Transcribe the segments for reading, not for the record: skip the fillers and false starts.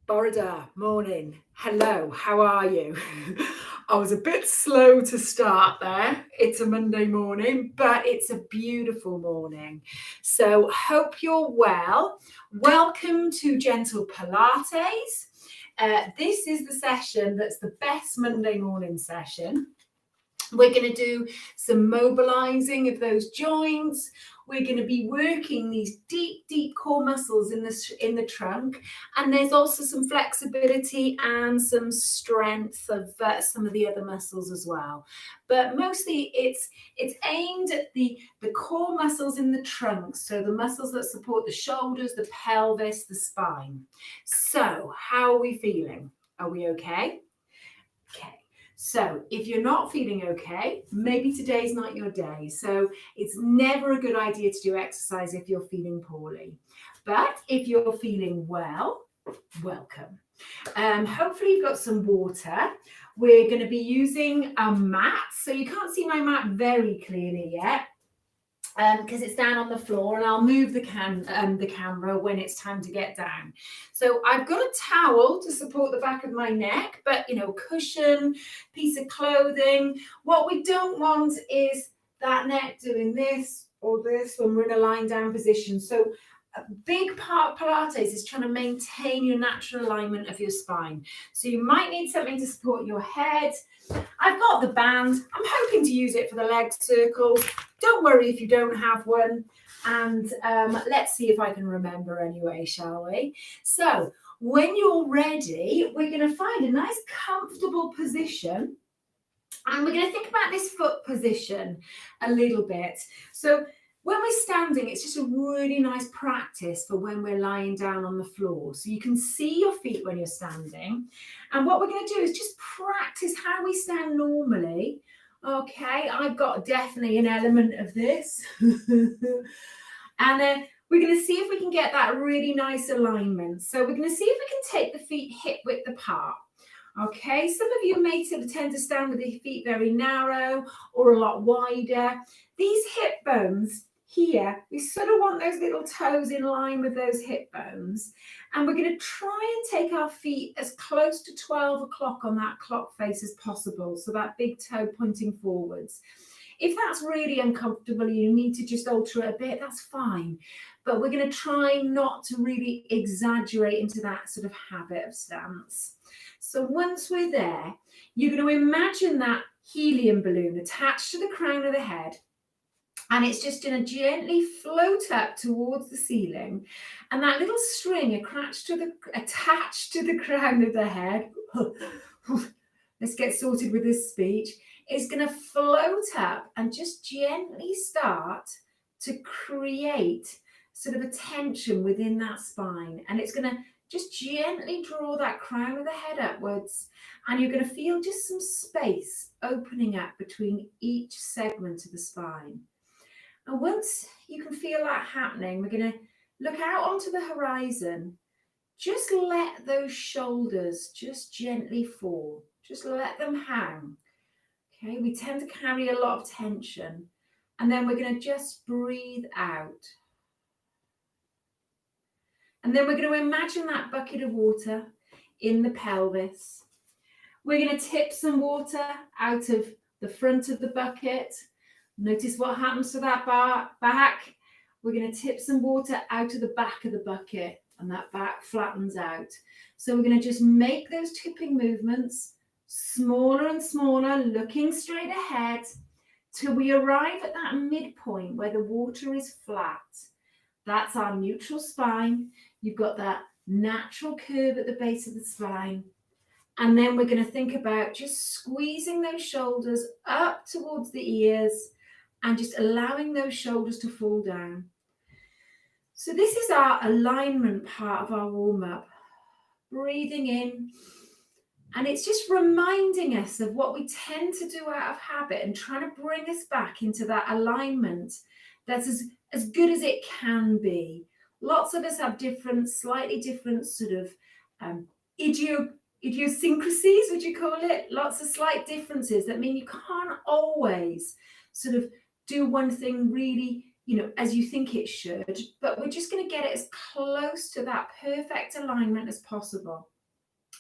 Borada, morning. Hello, how are you? I was a bit slow to start there. It's a Monday morning, but it's a beautiful morning. So, hope you're well. Welcome to Gentle Pilates. This is the session that's the best Monday morning session. We're going to do some mobilizing of those joints. We're going to be working these deep core muscles in the trunk, and there's also some flexibility and some strength of some of the other muscles as well. But mostly, it's aimed at the core muscles in the trunk, so the muscles that support the shoulders, the pelvis, the spine. So, how are we feeling? Are we okay? Okay. So if you're not feeling okay, maybe today's not your day. So it's never a good idea to do exercise if you're feeling poorly. But if you're feeling well, welcome. Hopefully you've got some water. We're going to be using a mat. So you can't see my mat very clearly yet, because it's down on the floor, and I'll move the camera when it's time to get down. So I've got a towel to support the back of my neck, but cushion, piece of clothing. What we don't want is that neck doing this or this when we're in a lying down position. So a big part of Pilates is trying to maintain your natural alignment of your spine. So you might need something to support your head. I've got the band. I'm hoping to use it for the leg circles. Don't worry if you don't have one. And let's see if I can remember anyway, shall we? So when you're ready, we're going to find a nice comfortable position. And we're going to think about this foot position a little bit. So when we're standing, it's just a really nice practice for when we're lying down on the floor. So you can see your feet when you're standing. And what we're going to do is just practice how we stand normally. Okay, I've got definitely an element of this. And then we're going to see if we can get that really nice alignment. So we're going to see if we can take the feet hip width apart. Okay, some of you may tend to stand with your feet very narrow or a lot wider. These hip bones here, we sort of want those little toes in line with those hip bones. And we're going to try and take our feet as close to 12 o'clock on that clock face as possible. So that big toe pointing forwards. If that's really uncomfortable, you need to just alter it a bit, that's fine. But we're going to try not to really exaggerate into that sort of habit of stance. So once we're there, you're going to imagine that helium balloon attached to the crown of the head. And it's just going to gently float up towards the ceiling. And that little string attached to the crown of the head, let's get sorted with this speech, is going to float up and just gently start to create sort of a tension within that spine. And it's going to just gently draw that crown of the head upwards, and you're going to feel just some space opening up between each segment of the spine. And once you can feel that happening, we're going to look out onto the horizon. Just let those shoulders just gently fall. Just let them hang. Okay, we tend to carry a lot of tension. And then we're going to just breathe out. And then we're going to imagine that bucket of water in the pelvis. We're going to tip some water out of the front of the bucket. Notice what happens to that back. We're going to tip some water out of the back of the bucket, and that back flattens out. So we're going to just make those tipping movements smaller and smaller, looking straight ahead till we arrive at that midpoint where the water is flat. That's our neutral spine. You've got that natural curve at the base of the spine. And then we're going to think about just squeezing those shoulders up towards the ears and just allowing those shoulders to fall down. So this is our alignment part of our warm-up. Breathing in. And it's just reminding us of what we tend to do out of habit and trying to bring us back into that alignment that's as good as it can be. Lots of us have slightly different sort of idiosyncrasies, would you call it? Lots of slight differences that mean you can't always sort of do one thing really, as you think it should, but we're just going to get it as close to that perfect alignment as possible.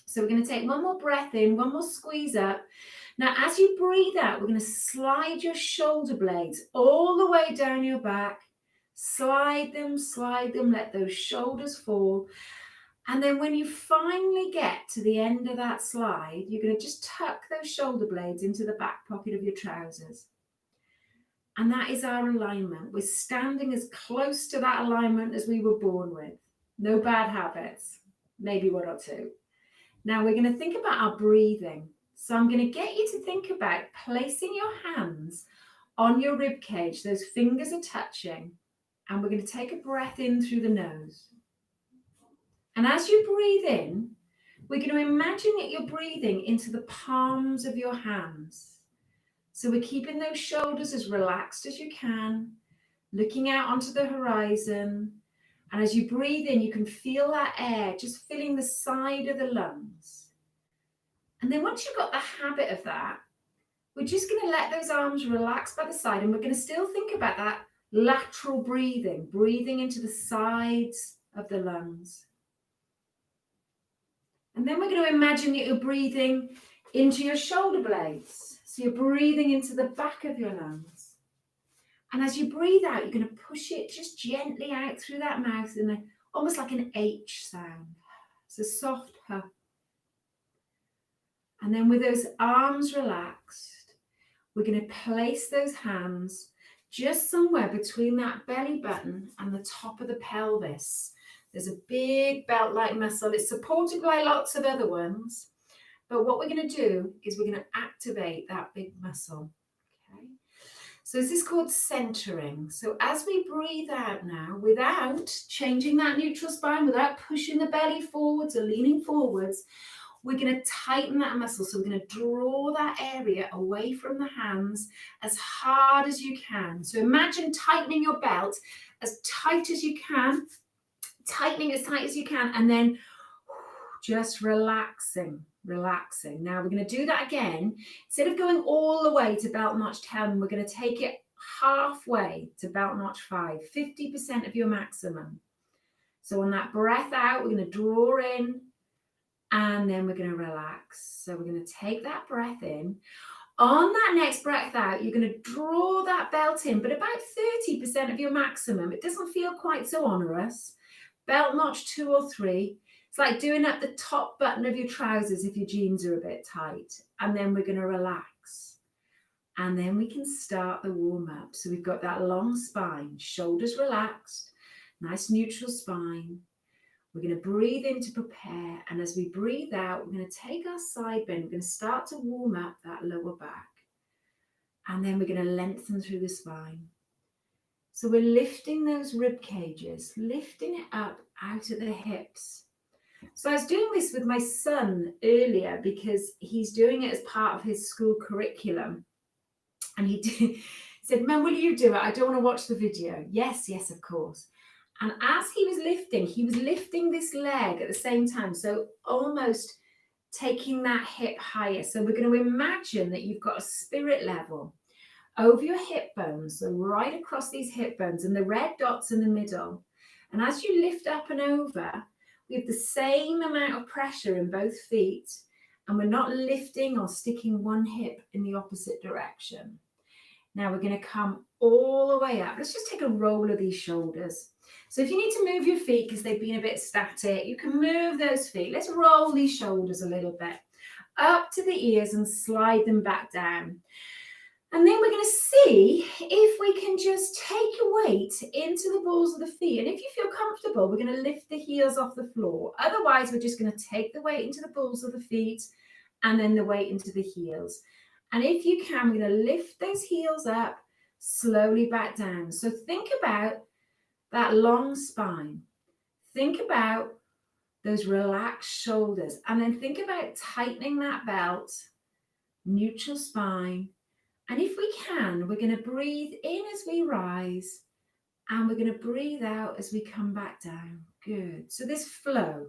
So we're going to take one more breath in, one more squeeze up. Now, as you breathe out, we're going to slide your shoulder blades all the way down your back. Slide them, let those shoulders fall. And then when you finally get to the end of that slide, you're going to just tuck those shoulder blades into the back pocket of your trousers. And that is our alignment. We're standing as close to that alignment as we were born with. No bad habits, maybe one or two. Now we're going to think about our breathing. So I'm going to get you to think about placing your hands on your rib cage. Those fingers are touching. And we're going to take a breath in through the nose. And as you breathe in, we're going to imagine that you're breathing into the palms of your hands. So we're keeping those shoulders as relaxed as you can, looking out onto the horizon. And as you breathe in, you can feel that air just filling the side of the lungs. And then once you've got the habit of that, we're just going to let those arms relax by the side, and we're going to still think about that lateral breathing, breathing into the sides of the lungs. And then we're going to imagine that you're breathing into your shoulder blades. So you're breathing into the back of your lungs. And as you breathe out, you're going to push it just gently out through that mouth in almost like an H sound. It's a soft huh. And then with those arms relaxed, we're going to place those hands just somewhere between that belly button and the top of the pelvis. There's a big belt-like muscle. It's supported by lots of other ones. But what we're going to do is we're going to activate that big muscle. Okay. So this is called centering. So as we breathe out now, without changing that neutral spine, without pushing the belly forwards or leaning forwards, we're going to tighten that muscle. So we're going to draw that area away from the hands as hard as you can. So imagine tightening your belt as tight as you can, tightening as tight as you can, and then just relaxing. Now we're going to do that again. Instead of going all the way to belt notch 10, we're going to take it halfway to belt notch 5, 50% of your maximum. So on that breath out, we're going to draw in, and then we're going to relax. So we're going to take that breath in. On that next breath out, you're going to draw that belt in, but about 30% of your maximum. It doesn't feel quite so onerous. Belt notch 2 or 3. It's like doing up the top button of your trousers if your jeans are a bit tight. And then we're going to relax. And then we can start the warm up. So we've got that long spine, shoulders relaxed, nice neutral spine. We're going to breathe in to prepare. And as we breathe out, we're going to take our side bend. We're going to start to warm up that lower back. And then we're going to lengthen through the spine. So we're lifting those rib cages, lifting it up out of the hips. So I was doing this with my son earlier because he's doing it as part of his school curriculum. And he said, "Mum, will you do it? I don't want to watch the video." Yes, of course. And as he was lifting this leg at the same time. So almost taking that hip higher. So we're going to imagine that you've got a spirit level over your hip bones. So right across these hip bones and the red dots in the middle. And as you lift up and over, we have the same amount of pressure in both feet. And we're not lifting or sticking one hip in the opposite direction. Now we're going to come all the way up. Let's just take a roll of these shoulders. So if you need to move your feet because they've been a bit static, you can move those feet. Let's roll these shoulders a little bit up to the ears and slide them back down. And then we're going to see if we can just take your weight into the balls of the feet. And if you feel comfortable, we're going to lift the heels off the floor. Otherwise, we're just going to take the weight into the balls of the feet and then the weight into the heels. And if you can, we're going to lift those heels up, slowly back down. So think about that long spine. Think about those relaxed shoulders. And then think about tightening that belt, neutral spine. And if we can, we're going to breathe in as we rise, and we're going to breathe out as we come back down. Good. So this flow.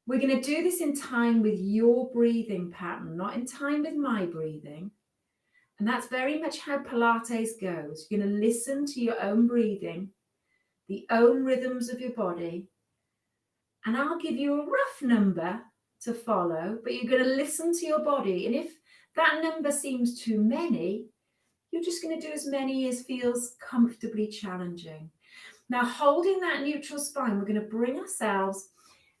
We're going to do this in time with your breathing pattern, not in time with my breathing. And that's very much how Pilates goes. You're going to listen to your own breathing, the own rhythms of your body. And I'll give you a rough number to follow, but you're going to listen to your body. And if that number seems too many, you're just going to do as many as feels comfortably challenging. Now, holding that neutral spine, we're going to bring ourselves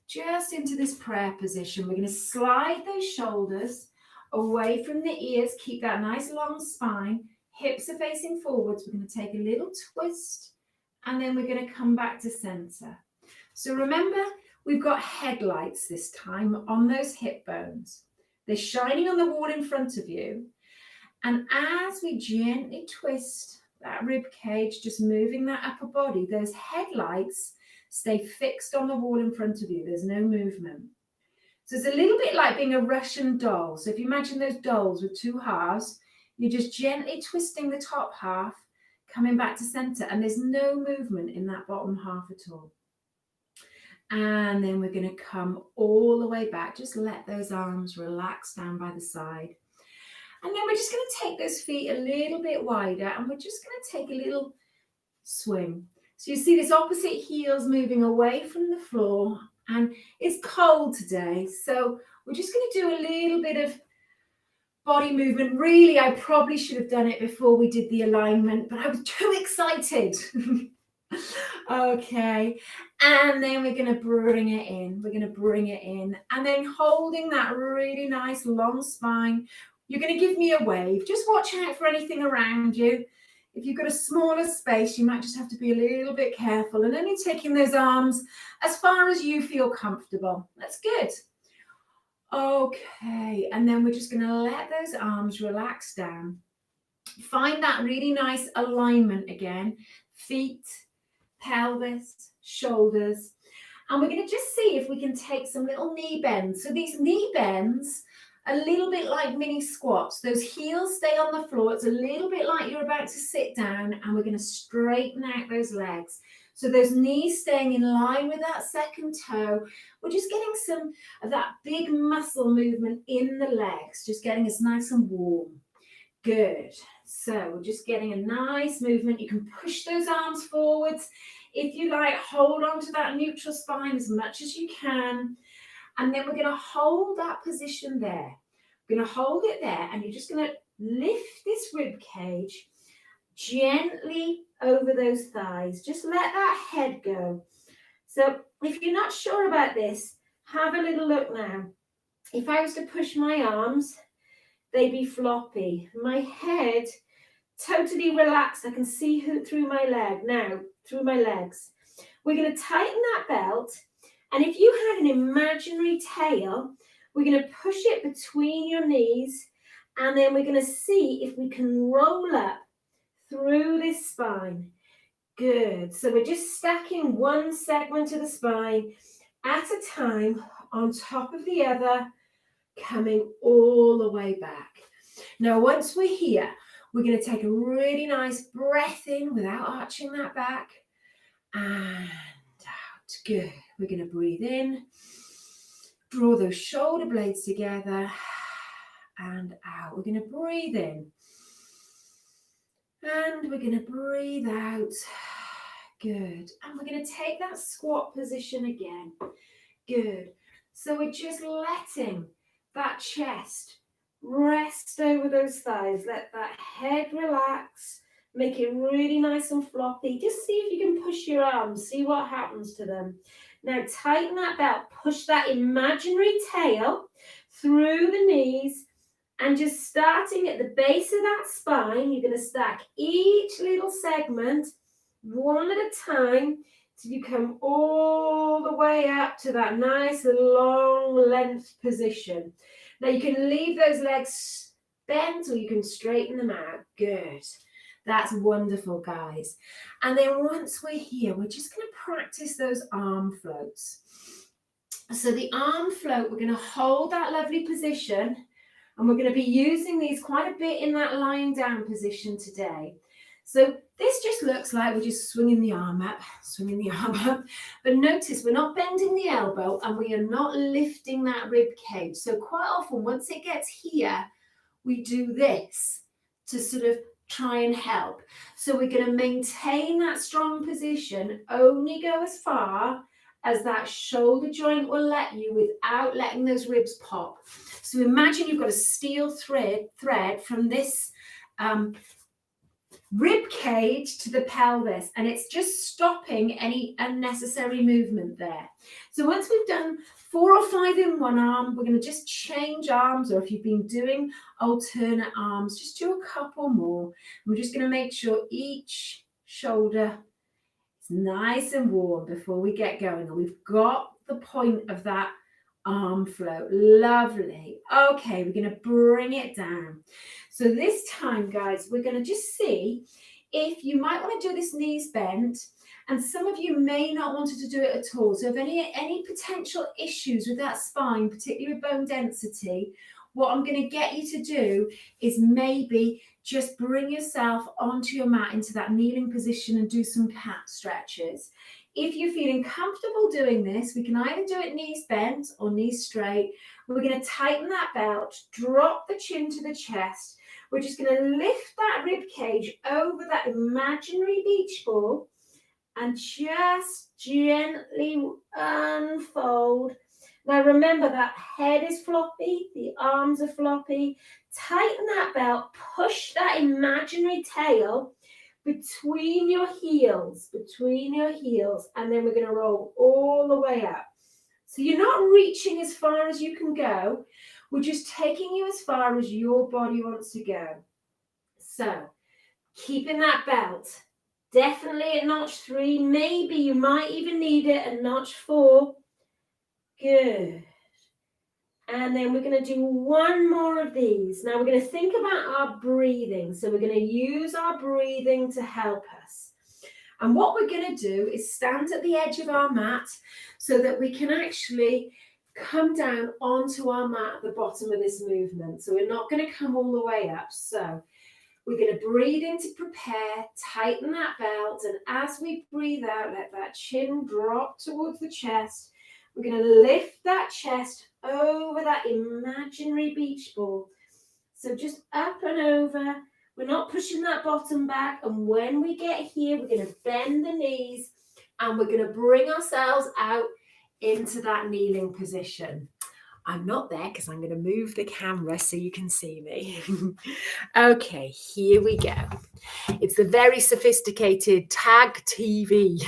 just into this prayer position. We're going to slide those shoulders away from the ears. Keep that nice long spine. Hips are facing forwards. We're going to take a little twist, and then we're going to come back to center. So remember, we've got headlights this time on those hip bones. They're shining on the wall in front of you. And as we gently twist that rib cage, just moving that upper body, those headlights stay fixed on the wall in front of you. There's no movement. So it's a little bit like being a Russian doll. So if you imagine those dolls with two halves, you're just gently twisting the top half, coming back to center, and there's no movement in that bottom half at all. And then we're going to come all the way back. Just let those arms relax down by the side. And then we're just going to take those feet a little bit wider, and we're just going to take a little swing. So you see this opposite heels moving away from the floor, and it's cold today. So we're just going to do a little bit of body movement. Really, I probably should have done it before we did the alignment, but I was too excited. Okay, and then we're going to bring it in. We're going to bring it in, and then holding that really nice long spine, you're going to give me a wave. Just watch out for anything around you. If you've got a smaller space, you might just have to be a little bit careful, and only taking those arms as far as you feel comfortable. That's good. Okay, and then we're just going to let those arms relax down. Find that really nice alignment again. Feet, pelvis, shoulders. And we're going to just see if we can take some little knee bends. So these knee bends, a little bit like mini squats. Those heels stay on the floor. It's a little bit like you're about to sit down, and we're going to straighten out those legs. So those knees staying in line with that second toe. We're just getting some of that big muscle movement in the legs, just getting us nice and warm. Good. So we're just getting a nice movement. You can push those arms forwards. If you like, hold on to that neutral spine as much as you can. And then we're going to hold that position there. We're going to hold it there, and you're just going to lift this rib cage gently over those thighs. Just let that head go. So if you're not sure about this, have a little look now. If I was to push my arms, they'd be floppy. My head totally relaxed. I can see through my leg now, through my legs. We're going to tighten that belt. And if you had an imaginary tail, we're going to push it between your knees, and then we're going to see if we can roll up through this spine. Good. So we're just stacking one segment of the spine at a time on top of the other, coming all the way back. Now, once we're here, we're going to take a really nice breath in without arching that back, and out. Good. We're going to breathe in, draw those shoulder blades together, and out. We're going to breathe in, and we're going to breathe out. Good. And we're going to take that squat position again. Good. So we're just letting that chest rest over those thighs. Let that head relax. Make it really nice and floppy. Just see if you can push your arms. See what happens to them. Now tighten that belt. Push that imaginary tail through the knees. And just starting at the base of that spine, you're going to stack each little segment one at a time till you come all the way up to that nice long length position. Now you can leave those legs bent, or you can straighten them out. Good. That's wonderful, guys. And then once we're here, we're just going to practice those arm floats. So the arm float, we're going to hold that lovely position, and we're going to be using these quite a bit in that lying down position today. So this just looks like we're just swinging the arm up. But notice we're not bending the elbow, and we are not lifting that rib cage. So quite often, once it gets here, we do this to sort of try and help. So we're going to maintain that strong position, only go as far as that shoulder joint will let you without letting those ribs pop. So imagine you've got a steel thread from this rib cage to the pelvis, and it's just stopping any unnecessary movement there. So once we've done 4 or 5 in one arm, we're going to just change arms, or if you've been doing alternate arms, just do a couple more. We're just going to make sure each shoulder is nice and warm before we get going. And we've got the point of that arm flow. Lovely. Okay, we're going to bring it down. So this time, guys, we're going to just see if you might want to do this knees bent, and some of you may not want to do it at all. So if any potential issues with that spine, particularly with bone density, what I'm going to get you to do is maybe just bring yourself onto your mat into that kneeling position and do some cat stretches. If you're feeling comfortable doing this, we can either do it knees bent or knees straight. We're going to tighten that belt, drop the chin to the chest. We're just going to lift that rib cage over that imaginary beach ball and just gently unfold. Now remember, that head is floppy, the arms are floppy. Tighten that belt, push that imaginary tail between your heels, and then we're going to roll all the way up. So you're not reaching as far as you can go. We're just taking you as far as your body wants to go. So keeping that belt, definitely at notch 3. Maybe you might even need it at notch 4. Good. And then we're going to do one more of these. Now we're going to think about our breathing. So we're going to use our breathing to help us. And what we're going to do is stand at the edge of our mat so that we can actually come down onto our mat at the bottom of this movement. So we're not going to come all the way up. So we're going to breathe in to prepare, tighten that belt, and as we breathe out, let that chin drop towards the chest. We're going to lift that chest over that imaginary beach ball. So just up and over. We're not pushing that bottom back. And when we get here, we're going to bend the knees and we're going to bring ourselves out into that kneeling position. I'm not there because I'm going to move the camera so you can see me. Okay, here we go. It's the very sophisticated tag TV.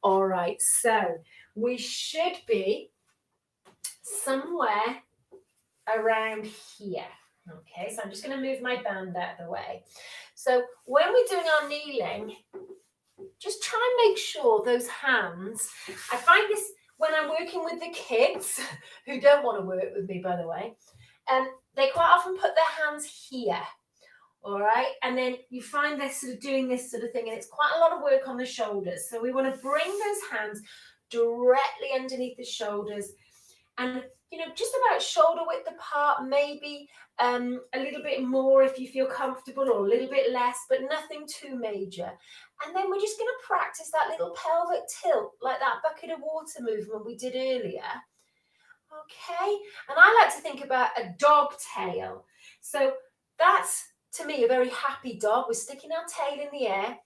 All right, so we should be somewhere around here. Okay, so I'm just going to move my band out of the way. So when we're doing our kneeling, just try and make sure those hands, I find this when I'm working with the kids, who don't want to work with me, by the way, they quite often put their hands here, all right? And then you find they're sort of doing this sort of thing, and it's quite a lot of work on the shoulders. So we want to bring those hands directly underneath the shoulders and, you know, just about shoulder width apart, maybe a little bit more if you feel comfortable, or a little bit less, but nothing too major. And then we're just going to practice that little pelvic tilt, like that bucket of water movement we did earlier. Okay, and I like to think about a dog tail. So that's, to me, a very happy dog. We're sticking our tail in the air.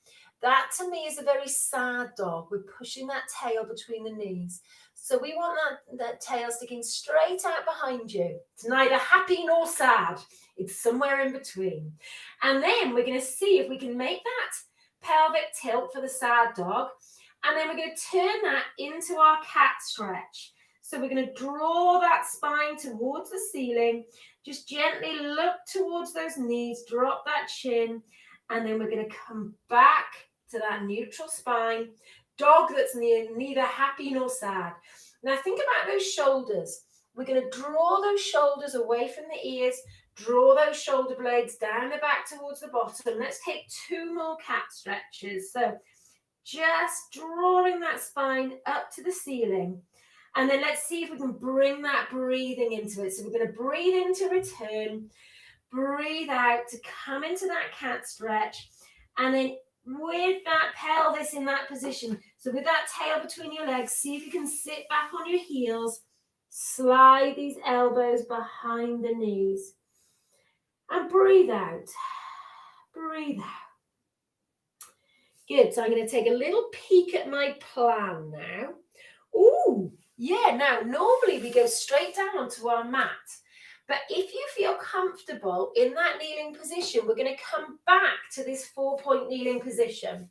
That, to me, is a very sad dog. We're pushing that tail between the knees. So we want that tail sticking straight out behind you. It's neither happy nor sad. It's somewhere in between. And then we're going to see if we can make that pelvic tilt for the sad dog. And then we're going to turn that into our cat stretch. So we're going to draw that spine towards the ceiling. Just gently look towards those knees, drop that chin, and then we're going to come back to that neutral spine. Dog that's neither happy nor sad. Now think about those shoulders. We're going to draw those shoulders away from the ears, draw those shoulder blades down the back towards the bottom. Let's take 2 more cat stretches. So just drawing that spine up to the ceiling. And then let's see if we can bring that breathing into it. So we're going to breathe in to return, breathe out to come into that cat stretch. And then with that pelvis in that position, so with that tail between your legs, see if you can sit back on your heels, slide these elbows behind the knees. And breathe out. Breathe out. Good. So I'm going to take a little peek at my plan now. Ooh, yeah. Now, normally we go straight down onto our mat. But if you feel comfortable in that kneeling position, we're going to come back to this 4-point kneeling position.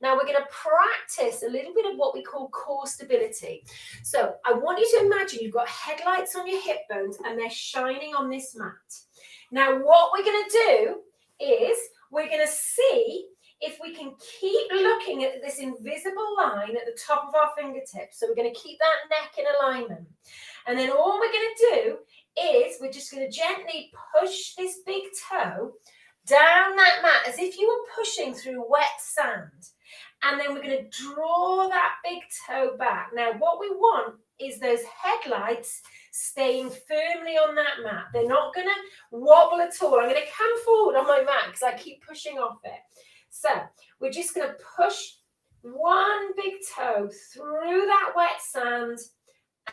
Now we're going to practice a little bit of what we call core stability. So I want you to imagine you've got headlights on your hip bones and they're shining on this mat. Now what we're going to do is we're going to see if we can keep looking at this invisible line at the top of our fingertips. So we're going to keep that neck in alignment. And then all we're going to do is we're just going to gently push this big toe down that mat as if you were pushing through wet sand. And then we're going to draw that big toe back. Now, what we want is those headlights staying firmly on that mat. They're not going to wobble at all. I'm going to come forward on my mat because I keep pushing off it. So we're just going to push one big toe through that wet sand,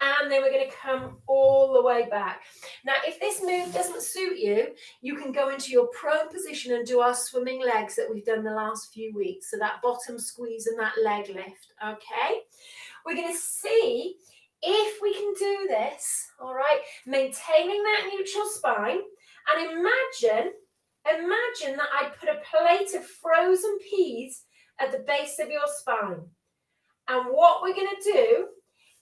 and then we're going to come all the way back. Now, if this move doesn't suit you, you can go into your prone position and do our swimming legs that we've done the last few weeks. So that bottom squeeze and that leg lift, okay? We're going to see if we can do this, all right? Maintaining that neutral spine, and imagine that I put a plate of frozen peas at the base of your spine. And what we're going to do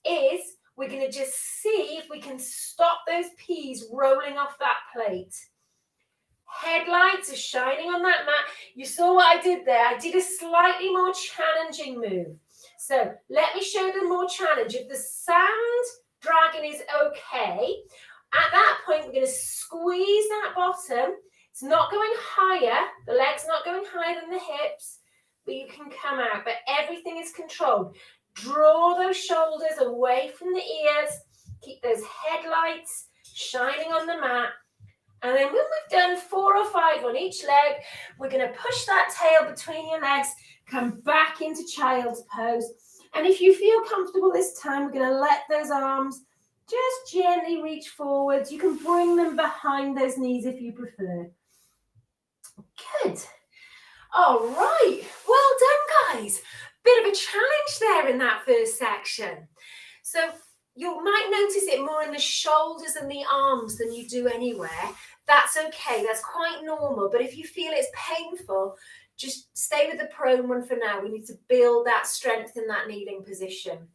is we're going to just see if we can stop those peas rolling off that plate. Headlights are shining on that mat. You saw what I did there. I did a slightly more challenging move. So let me show the more challenge. If the sand dragon is okay, at that point, we're going to squeeze that bottom. It's not going higher. The leg's not going higher than the hips, but you can come out. But everything is controlled. Draw those shoulders away from the ears. Keep those headlights shining on the mat. And then when we've done 4 or 5 on each leg, we're going to push that tail between your legs, come back into child's pose. And if you feel comfortable this time, we're going to let those arms just gently reach forwards. You can bring them behind those knees if you prefer. Good. All right. Well done, guys. Bit of a challenge there in that first section. So you might notice it more in the shoulders and the arms than you do anywhere. That's okay. That's quite normal. But if you feel it's painful, just stay with the prone one for now. We need to build that strength in that kneeling position.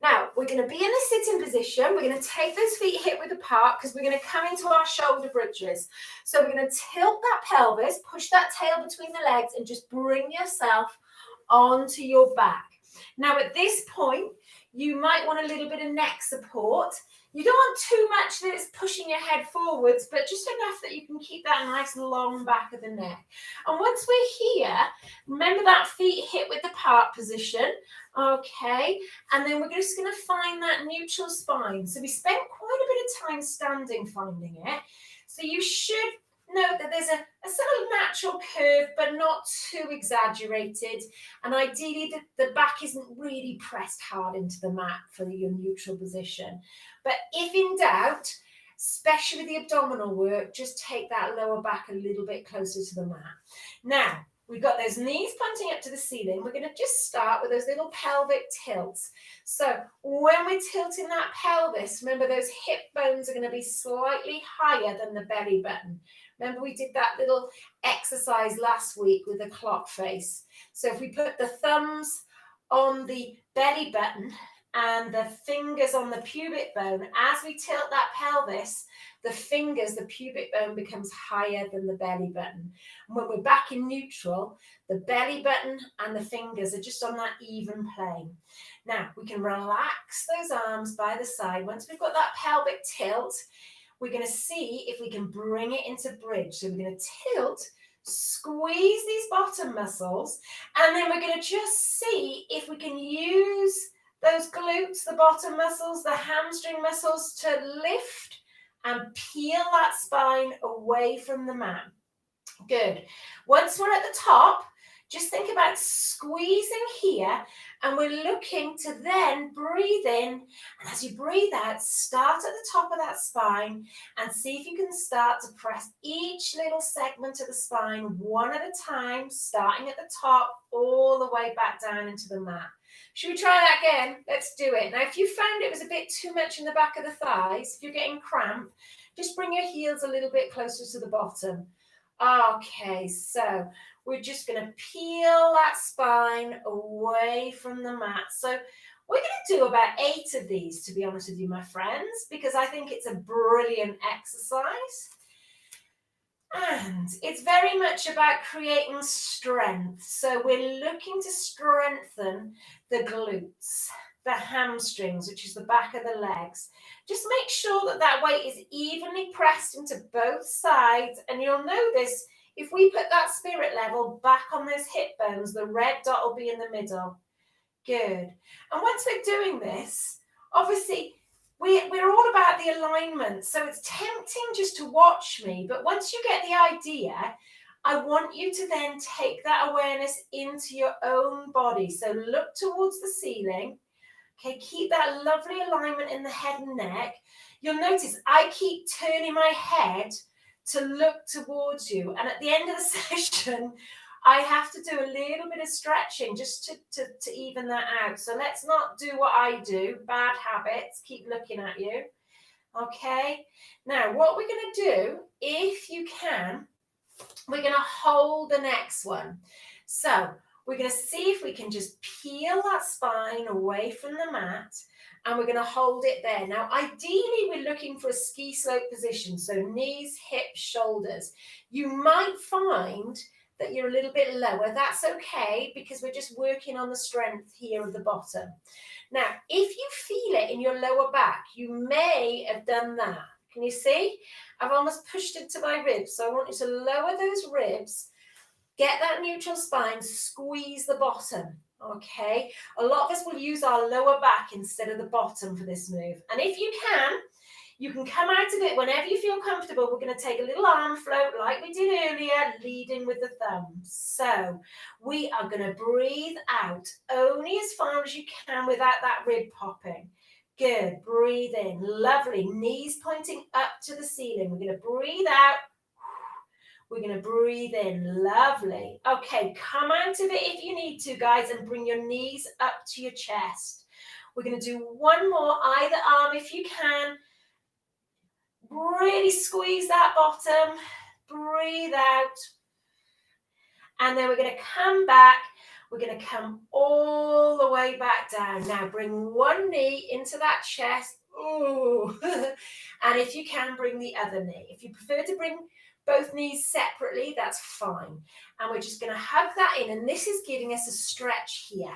Now, we're going to be in the sitting position. We're going to take those feet hip width apart because we're going to come into our shoulder bridges. So we're going to tilt that pelvis, push that tail between the legs, and just bring yourself onto your back. Now, at this point, you might want a little bit of neck support. You don't want too much that it's pushing your head forwards, but just enough that you can keep that nice long back of the neck. And once we're here, remember that feet hip width apart position. Okay, and then we're just going to find that neutral spine. So we spent quite a bit of time standing finding it. So you should note that there's a sort of natural curve, but not too exaggerated. And ideally, the back isn't really pressed hard into the mat for your neutral position. But if in doubt, especially with the abdominal work, just take that lower back a little bit closer to the mat. Now, we've got those knees pointing up to the ceiling. We're going to just start with those little pelvic tilts. So when we're tilting that pelvis, remember those hip bones are going to be slightly higher than the belly button. Remember we did that little exercise last week with the clock face. So if we put the thumbs on the belly button and the fingers on the pubic bone, as we tilt that pelvis, the fingers, the pubic bone becomes higher than the belly button. And when we're back in neutral, the belly button and the fingers are just on that even plane. Now, we can relax those arms by the side. Once we've got that pelvic tilt, we're going to see if we can bring it into bridge. So we're going to tilt, squeeze these bottom muscles, and then we're going to just see if we can use those glutes, the bottom muscles, the hamstring muscles to lift and peel that spine away from the mat. Good. Once we're at the top, Just think about squeezing here, and we're looking to then breathe in. And as you breathe out, start at the top of that spine and see if you can start to press each little segment of the spine one at a time, starting at the top, all the way back down into the mat. Should we try that again? Let's do it. Now, if you found it was a bit too much in the back of the thighs, if you're getting cramp, just bring your heels a little bit closer to the bottom. Okay, so we're just going to peel that spine away from the mat. So we're going to do about 8 of these, to be honest with you, my friends, because I think it's a brilliant exercise. And it's very much about creating strength. So we're looking to strengthen the glutes, the hamstrings, which is the back of the legs. Just make sure that that weight is evenly pressed into both sides. And you'll notice if we put that spirit level back on those hip bones, the red dot will be in the middle. Good. And once we're doing this, obviously, we're all about the alignment. So it's tempting just to watch me. But once you get the idea, I want you to then take that awareness into your own body. So look towards the ceiling. Okay, keep that lovely alignment in the head and neck. You'll notice I keep turning my head to look towards you. And at the end of the session, I have to do a little bit of stretching just to even that out. So let's not do what I do, bad habits, keep looking at you. Okay, now what we're going to do, if you can, we're going to hold the next one. So we're going to see if we can just peel that spine away from the mat, and we're going to hold it there. Now, ideally, we're looking for a ski slope position, so knees, hips, shoulders. You might find that you're a little bit lower. That's okay, because we're just working on the strength here of the bottom. Now, if you feel it in your lower back, you may have done that. Can you see? I've almost pushed into my ribs. So I want you to lower those ribs, get that neutral spine, squeeze the bottom. Okay. A lot of us will use our lower back instead of the bottom for this move. And if you can come out of it whenever you feel comfortable. We're going to take a little arm float like we did earlier, leading with the thumbs. So we are going to breathe out only as far as you can without that rib popping. Good. Breathe in. Lovely. Knees pointing up to the ceiling. We're going to breathe out. We're going to breathe in. Lovely. Okay. Come out of it if you need to, guys, and bring your knees up to your chest. We're going to do one more, either arm if you can. Really squeeze that bottom. Breathe out. And then we're going to come back. We're going to come all the way back down. Now bring one knee into that chest. Ooh. And if you can, bring the other knee. If you prefer to bring both knees separately, that's fine. And we're just going to hug that in. And this is giving us a stretch here.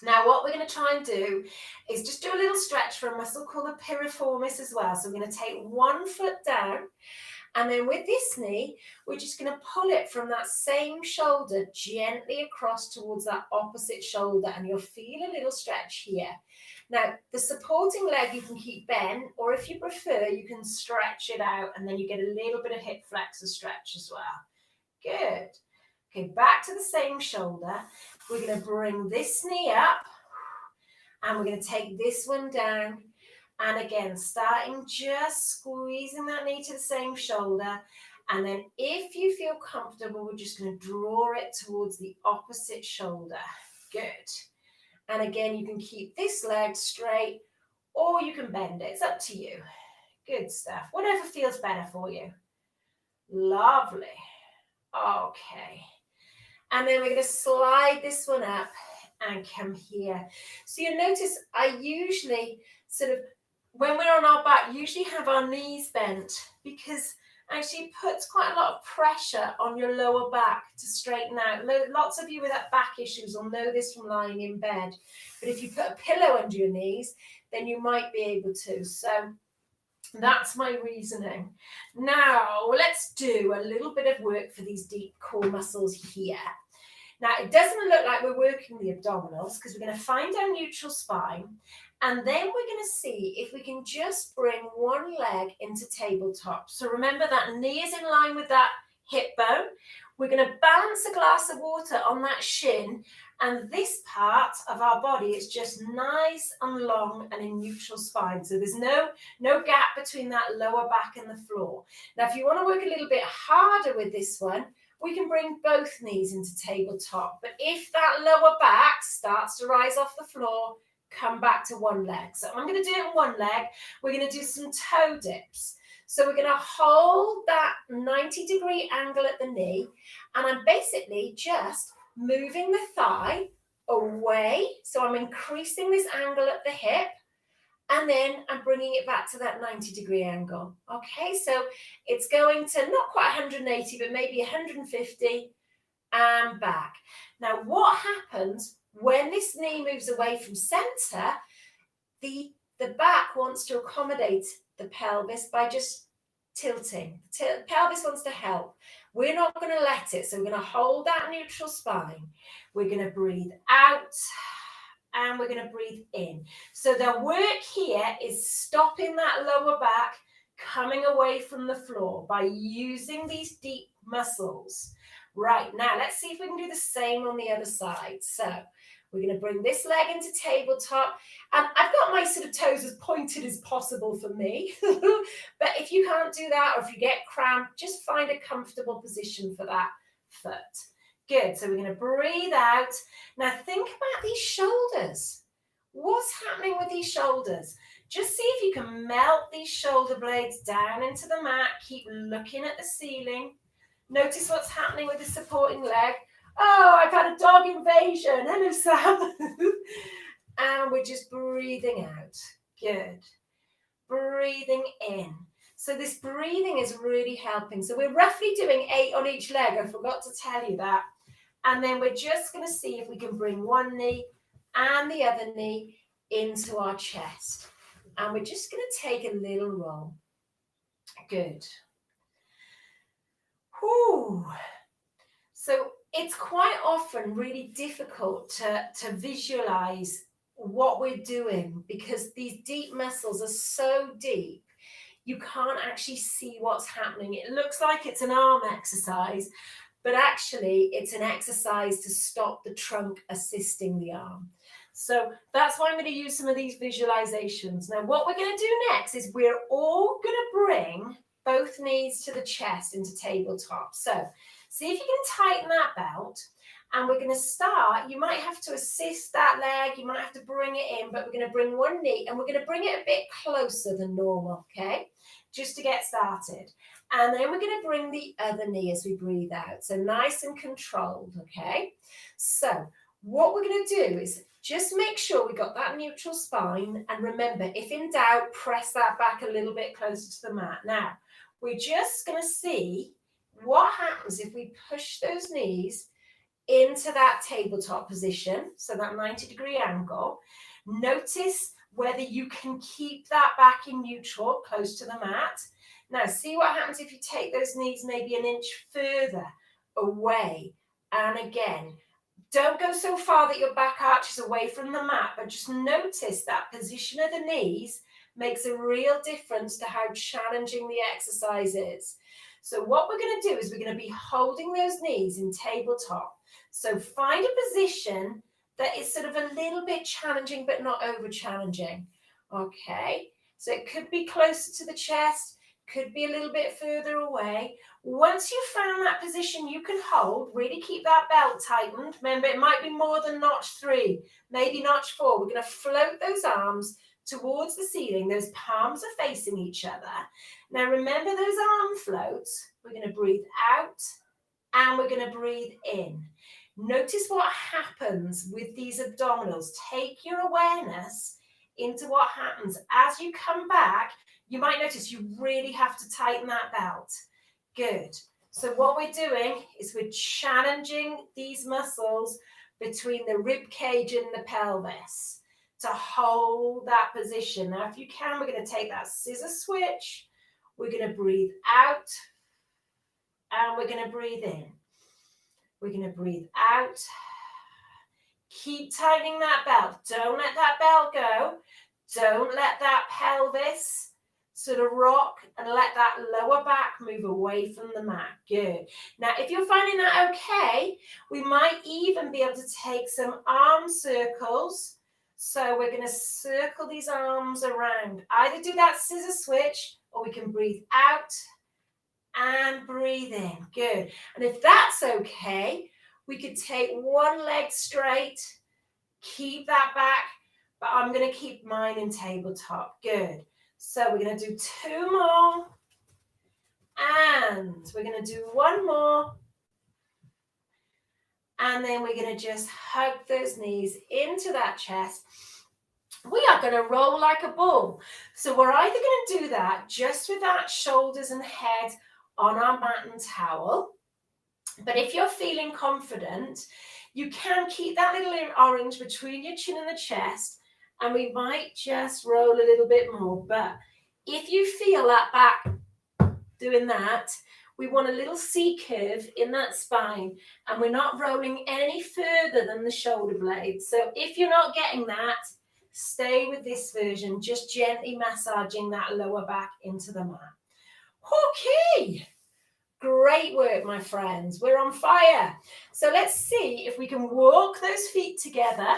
Now, what we're going to try and do is just do a little stretch for a muscle called the piriformis as well. So we're going to take one foot down, and then with this knee, we're just going to pull it from that same shoulder gently across towards that opposite shoulder, and you'll feel a little stretch here. Now, the supporting leg you can keep bent, or if you prefer, you can stretch it out, and then you get a little bit of hip flexor stretch as well. Good. Okay, back to the same shoulder. We're going to bring this knee up, and we're going to take this one down. And again, starting just squeezing that knee to the same shoulder. And then if you feel comfortable, we're just going to draw it towards the opposite shoulder. Good. And again, you can keep this leg straight, or you can bend it. It's up to you. Good stuff. Whatever feels better for you. Lovely. Okay. And then we're going to slide this one up and come here. So you'll notice I usually sort of, when we're on our back, usually have our knees bent, because actually it puts quite a lot of pressure on your lower back to straighten out. Lots of you with that back issues will know this from lying in bed. But if you put a pillow under your knees, then you might be able to. So that's my reasoning. Now, let's do a little bit of work for these deep core muscles here. Now, it doesn't look like we're working the abdominals, because we're going to find our neutral spine, and then we're going to see if we can just bring one leg into tabletop. So remember that knee is in line with that hip bone. We're going to balance a glass of water on that shin, and this part of our body is just nice and long and in neutral spine. So there's no gap between that lower back and the floor. Now, if you want to work a little bit harder with this one, we can bring both knees into tabletop. But if that lower back starts to rise off the floor, come back to one leg. So I'm going to do it in one leg. We're going to do some toe dips. So we're going to hold that 90-degree angle at the knee, and I'm basically just moving the thigh away. So I'm increasing this angle at the hip, and then I'm bringing it back to that 90-degree angle. Okay, so it's going to not quite 180, but maybe 150 and back. Now, what happens when this knee moves away from center? The back wants to accommodate the pelvis by just tilting. Pelvis wants to help. We're not going to let it, so we're going to hold that neutral spine. We're going to breathe out, and we're going to breathe in. So the work here is stopping that lower back coming away from the floor by using these deep muscles. Right, now let's see if we can do the same on the other side. So we're going to bring this leg into tabletop, and I've got my sort of toes as pointed as possible for me. But if you can't do that, or if you get cramped, just find a comfortable position for that foot. Good, so we're going to breathe out. Now think about these shoulders. What's happening with these shoulders? Just see if you can melt these shoulder blades down into the mat. Keep looking at the ceiling. Notice what's happening with the supporting leg. Oh, I've had a dog invasion. Hello, Sam. And we're just breathing out. Good. Breathing in. So this breathing is really helping. So we're roughly doing 8 on each leg. I forgot to tell you that. And then we're just going to see if we can bring one knee and the other knee into our chest. And we're just going to take a little roll. Good. Whew. So it's quite often really difficult to visualize what we're doing because these deep muscles are so deep, you can't actually see what's happening. It looks like it's an arm exercise, but actually it's an exercise to stop the trunk assisting the arm. So that's why I'm going to use some of these visualizations. Now, what we're going to do next is we're all going to bring both knees to the chest into tabletop. So see if you can tighten that belt. And we're going to start, you might have to assist that leg, you might have to bring it in, but we're going to bring one knee and we're going to bring it a bit closer than normal, okay? Just to get started. And then we're going to bring the other knee as we breathe out. So nice and controlled, okay? So what we're going to do is just make sure we got that neutral spine. And remember, if in doubt, press that back a little bit closer to the mat. Now, we're just going to see what happens if we push those knees into that tabletop position, so that 90-degree angle. Notice whether you can keep that back in neutral, close to the mat. Now, see what happens if you take those knees maybe an inch further away. And again, don't go so far that your back arches away from the mat, but just notice that position of the knees makes a real difference to how challenging the exercise is. So what we're going to do is we're going to be holding those knees in tabletop. So find a position that is sort of a little bit challenging, but not over challenging. Okay, so it could be closer to the chest, could be a little bit further away. Once you've found that position you can hold, really keep that belt tightened. Remember, it might be more than notch 3, maybe notch 4. We're going to float those arms towards the ceiling. Those palms are facing each other. Now remember those arm floats. We're going to breathe out and we're going to breathe in. Notice what happens with these abdominals. Take your awareness into what happens. As you come back, you might notice you really have to tighten that belt. Good. So what we're doing is we're challenging these muscles between the rib cage and the pelvis to hold that position. Now, if you can, we're going to take that scissor switch. We're going to breathe out and we're going to breathe in. We're going to breathe out. Keep tightening that belt. Don't let that belt go. Don't let that pelvis sort of rock and let that lower back move away from the mat. Good. Now, if you're finding that okay, we might even be able to take some arm circles. So we're going to circle these arms around. Either do that scissor switch, or we can breathe out and breathe in. Good. And if that's okay, we could take one leg straight, keep that back, but I'm going to keep mine in tabletop. Good. So we're going to do 2 more, and we're going to do 1 more, and then we're going to just hug those knees into that chest. We are going to roll like a ball. So we're either going to do that just with that shoulders and head on our mat and towel, but if you're feeling confident, you can keep that little orange between your chin and the chest, and we might just roll a little bit more. But if you feel that back doing that, we want a little C curve in that spine, and we're not rolling any further than the shoulder blades. So if you're not getting that, stay with this version, just gently massaging that lower back into the mat. Okay. Great work, my friends. We're on fire. So let's see if we can walk those feet together,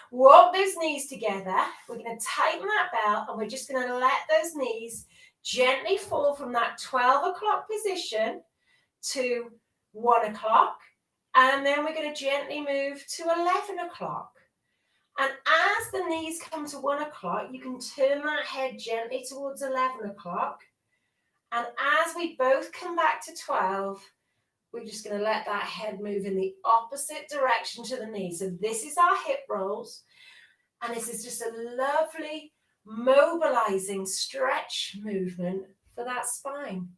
walk those knees together. We're going to tighten that belt, and we're just going to let those knees gently fall from that 12 o'clock position to 1 o'clock. And then we're going to gently move to 11 o'clock. And as the knees come to 1 o'clock, you can turn that head gently towards 11 o'clock. And as we both come back to 12, we're just going to let that head move in the opposite direction to the knee. So this is our hip rolls. And this is just a lovely mobilizing stretch movement for that spine.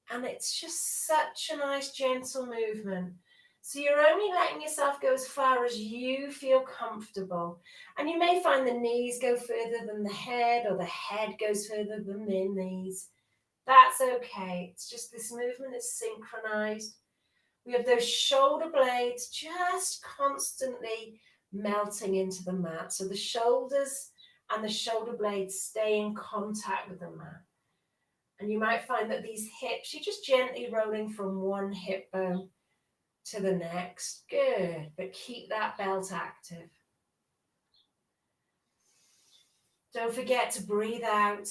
And it's just such a nice gentle movement. So you're only letting yourself go as far as you feel comfortable. And you may find the knees go further than the head, or the head goes further than the knees. That's okay. It's just this movement is synchronized. We have those shoulder blades just constantly melting into the mat. So the shoulders and the shoulder blades stay in contact with the mat. And you might find that these hips, you're just gently rolling from one hip bone to the next. Good. But keep that belt active. Don't forget to breathe out.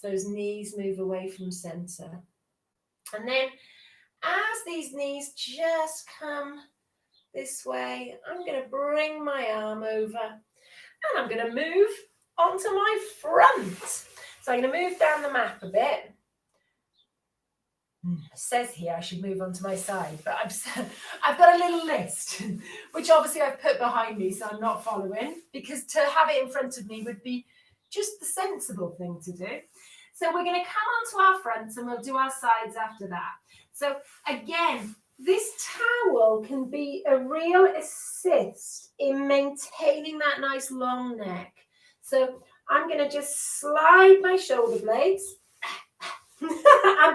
Those knees move away from center. And then as these knees just come this way, I'm going to bring my arm over, and I'm going to move onto my front. So I'm going to move down the mat a bit. It says here I should move onto my side, but I've got a little list, which obviously I've put behind me, so I'm not following, because to have it in front of me would be just the sensible thing to do. So we're going to come onto our fronts, and we'll do our sides after that. So again, this towel can be a real assist in maintaining that nice long neck. So I'm going to just slide my shoulder blades and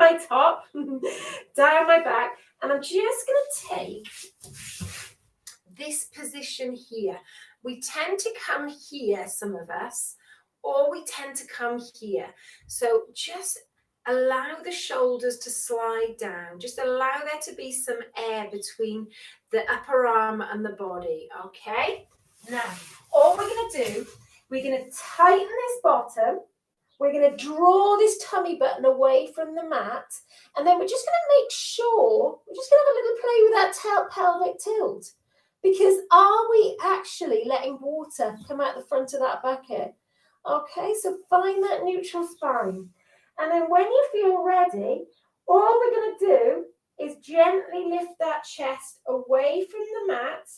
my top down my back, and I'm just going to take this position here. We tend to come here, some of us, or we tend to come here. So just allow the shoulders to slide down. Just allow there to be some air between the upper arm and the body, okay? Now, all we're going to do, we're going to tighten this bottom. We're going to draw this tummy button away from the mat. And then we're just going to make sure, we're just going to have a little play with that pelvic tilt. Because are we actually letting water come out the front of that bucket? Okay, so find that neutral spine. And then when you feel ready, all we're going to do is gently lift that chest away from the mat.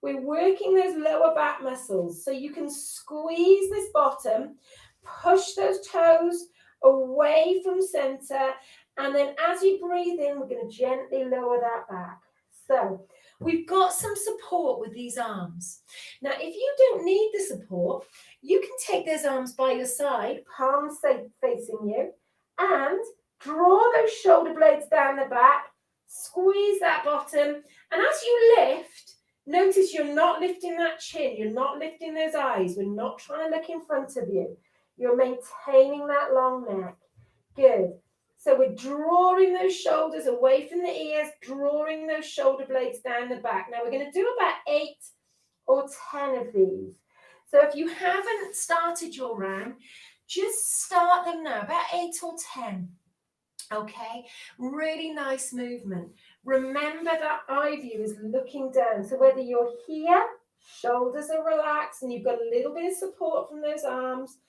We're working those lower back muscles. So you can squeeze this bottom, push those toes away from center. And then as you breathe in, we're going to gently lower that back. So we've got some support with these arms. Now, if you don't need the support, you can take those arms by your side, palms facing you, and draw those shoulder blades down the back, squeeze that bottom, and as you lift, notice you're not lifting that chin, you're not lifting those eyes, we're not trying to look in front of you. You're maintaining that long neck. Good. So we're drawing those shoulders away from the ears, drawing those shoulder blades down the back. Now we're going to do about 8 or 10 of these. So if you haven't started your round, just start them now, about 8 or 10. Okay, really nice movement. Remember that eye view is looking down. So whether you're here, shoulders are relaxed and you've got a little bit of support from those arms,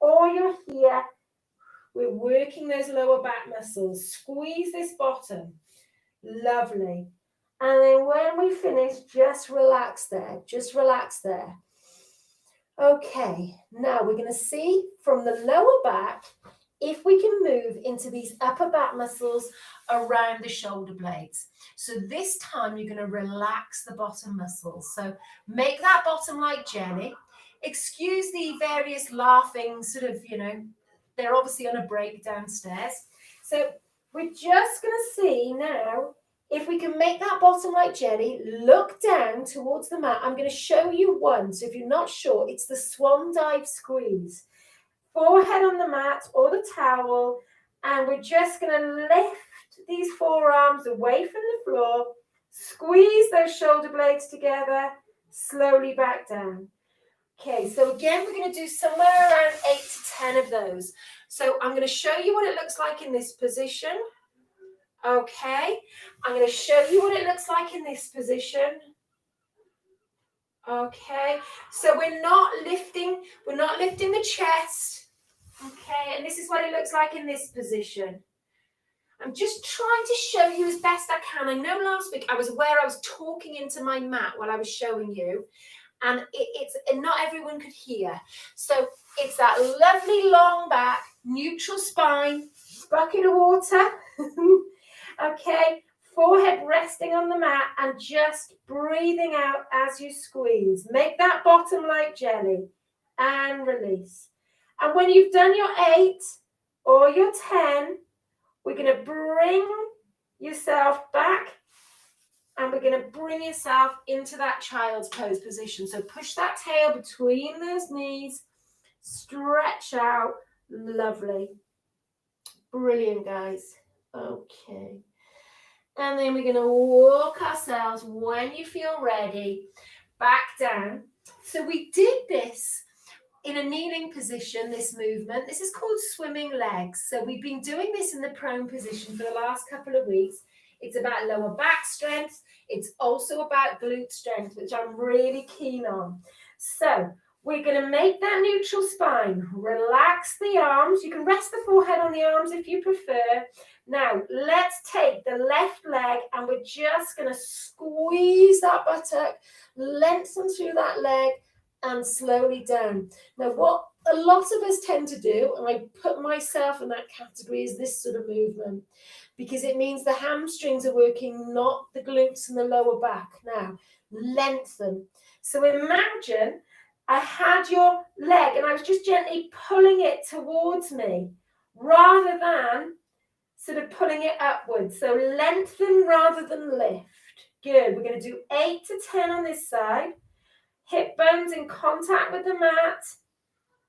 or you're here, we're working those lower back muscles. Squeeze this bottom. Lovely. And then when we finish, just relax there. Just relax there. Okay, now we're going to see from the lower back if we can move into these upper back muscles around the shoulder blades. So this time you're going to relax the bottom muscles. So make that bottom like jelly. Excuse the various laughing sort of, they're obviously on a break downstairs. So we're just going to see now if we can make that bottom like jelly, look down towards the mat. I'm going to show you one. So if you're not sure, it's the swan dive squeeze. Forehead on the mat or the towel. And we're just going to lift these forearms away from the floor. Squeeze those shoulder blades together. Slowly back down. Okay, so again, we're going to do somewhere around 8 to 10 of those. So I'm going to show you what it looks like in this position. Okay, I'm going to show you what it looks like in this position. Okay, so we're not lifting the chest. Okay, and this is what it looks like in this position. I'm just trying to show you as best I can. I know last week I was talking into my mat while I was showing you, and it's not everyone could hear. So it's that lovely long back, neutral spine, bucket of water. Okay, forehead resting on the mat and just breathing out as you squeeze. Make that bottom like jelly and release. And when you've done your 8 or your 10, we're going to bring yourself back and we're going to bring yourself into that child's pose position. So push that tail between those knees, stretch out. Lovely. Brilliant, guys. Okay. And then we're going to walk ourselves, when you feel ready, back down. So we did this in a kneeling position, this movement. This is called swimming legs. So we've been doing this in the prone position for the last couple of weeks. It's about lower back strength. It's also about glute strength, which I'm really keen on. So we're going to make that neutral spine. Relax the arms. You can rest the forehead on the arms if you prefer. Now, let's take the left leg and we're just going to squeeze that buttock, lengthen through that leg and slowly down. Now, what a lot of us tend to do, and I put myself in that category, is this sort of movement because it means the hamstrings are working, not the glutes and the lower back. Now, lengthen. So imagine I had your leg and I was just gently pulling it towards me rather than sort of pulling it upwards. So lengthen rather than lift. Good. We're going to do 8 to 10 on this side. Hip bones in contact with the mat.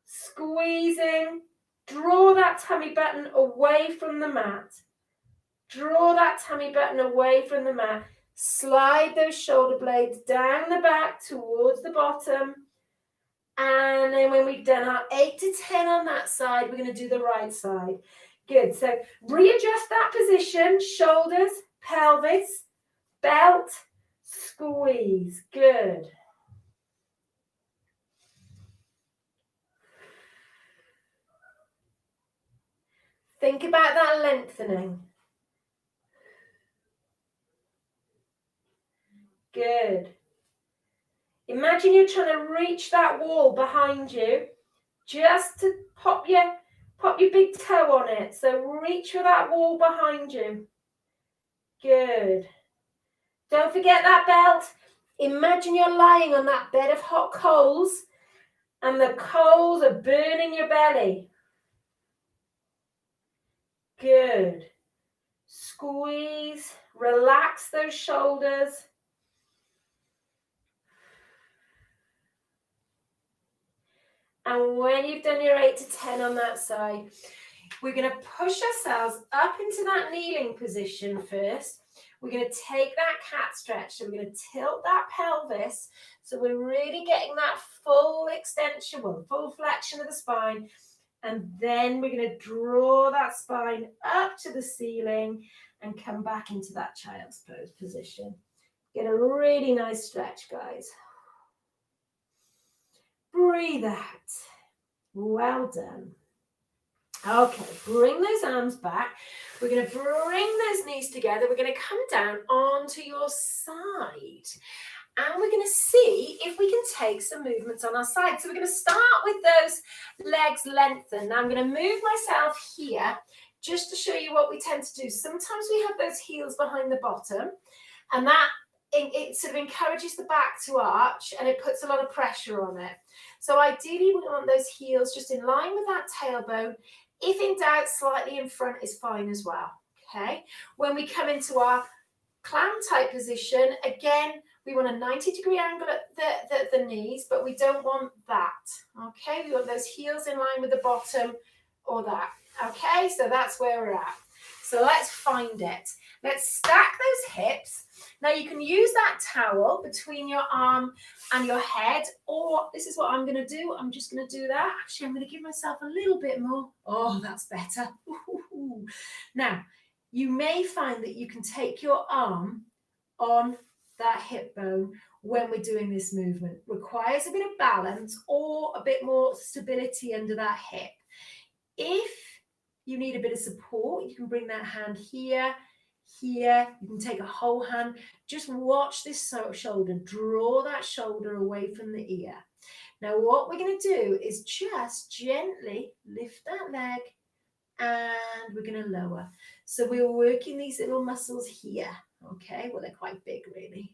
Squeezing. Draw that tummy button away from the mat. Draw that tummy button away from the mat. Slide those shoulder blades down the back towards the bottom. And then when we've done our 8 to 10 on that side, we're going to do the right side. Good. So readjust that position. Shoulders, pelvis, belt, squeeze. Good. Think about that lengthening. Good. Imagine you're trying to reach that wall behind you just to pop your big toe on it. So reach for that wall behind you. Good. Don't forget that belt. Imagine you're lying on that bed of hot coals and the coals are burning your belly. Good. Squeeze. Relax those shoulders. And when you've done your 8 to 10 on that side, we're going to push ourselves up into that kneeling position first. We're going to take that cat stretch. So we're going to tilt that pelvis. So we're really getting that full extension, full flexion of the spine. And then we're going to draw that spine up to the ceiling and come back into that child's pose position. Get a really nice stretch, guys. Breathe out. Well done. Okay, bring those arms back. We're going to bring those knees together. We're going to come down onto your side. And we're going to see if we can take some movements on our side. So we're going to start with those legs lengthened. Now I'm going to move myself here just to show you what we tend to do. Sometimes we have those heels behind the bottom, and that it sort of encourages the back to arch, and it puts a lot of pressure on it. So ideally we want those heels just in line with that tailbone. If in doubt, slightly in front is fine as well. Okay. When we come into our clown type position, again, we want a 90-degree angle at the knees, but we don't want that. Okay, we want those heels in line with the bottom or that. Okay, so that's where we're at. So let's find it. Let's stack those hips. Now you can use that towel between your arm and your head, or this is what I'm going to do. I'm just going to do that. Actually, I'm going to give myself a little bit more. Oh, that's better. Ooh. Now, you may find that you can take your arm on that hip bone when we're doing this movement. Requires a bit of balance or a bit more stability under that hip. If you need a bit of support, you can bring that hand here, here. You can take a whole hand. Just watch this shoulder. Draw that shoulder away from the ear. Now what we're going to do is just gently lift that leg, and we're going to lower. So we're working these little muscles here. Okay, well, they're quite big, really.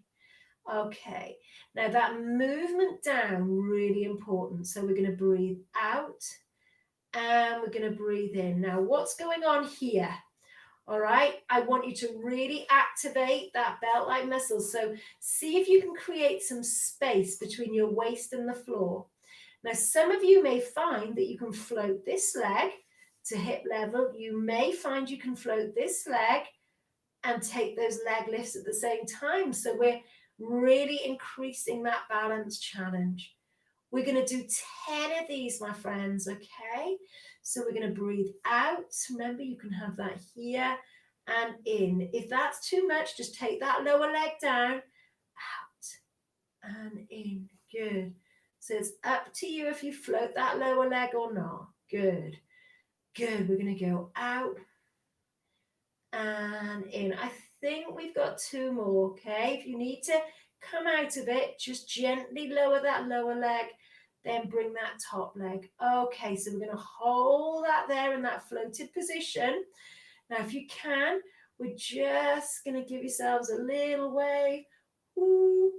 Okay, now that movement down, really important. So we're going to breathe out and we're going to breathe in. Now, what's going on here? All right, I want you to really activate that belt-like muscle. So see if you can create some space between your waist and the floor. Now, some of you may find that you can float this leg to hip level. You may find you can float this leg and take those leg lifts at the same time. So we're really increasing that balance challenge. We're going to do 10 of these, my friends, okay? So we're going to breathe out. Remember, you can have that here and in. If that's too much, just take that lower leg down, out and in. Good. So it's up to you if you float that lower leg or not. Good. Good. We're going to go out and in. I think we've got 2 more, okay? If you need to come out of it, just gently lower that lower leg, then bring that top leg. Okay, so we're going to hold that there in that floated position. Now, if you can, we're just going to give yourselves a little wave, ooh,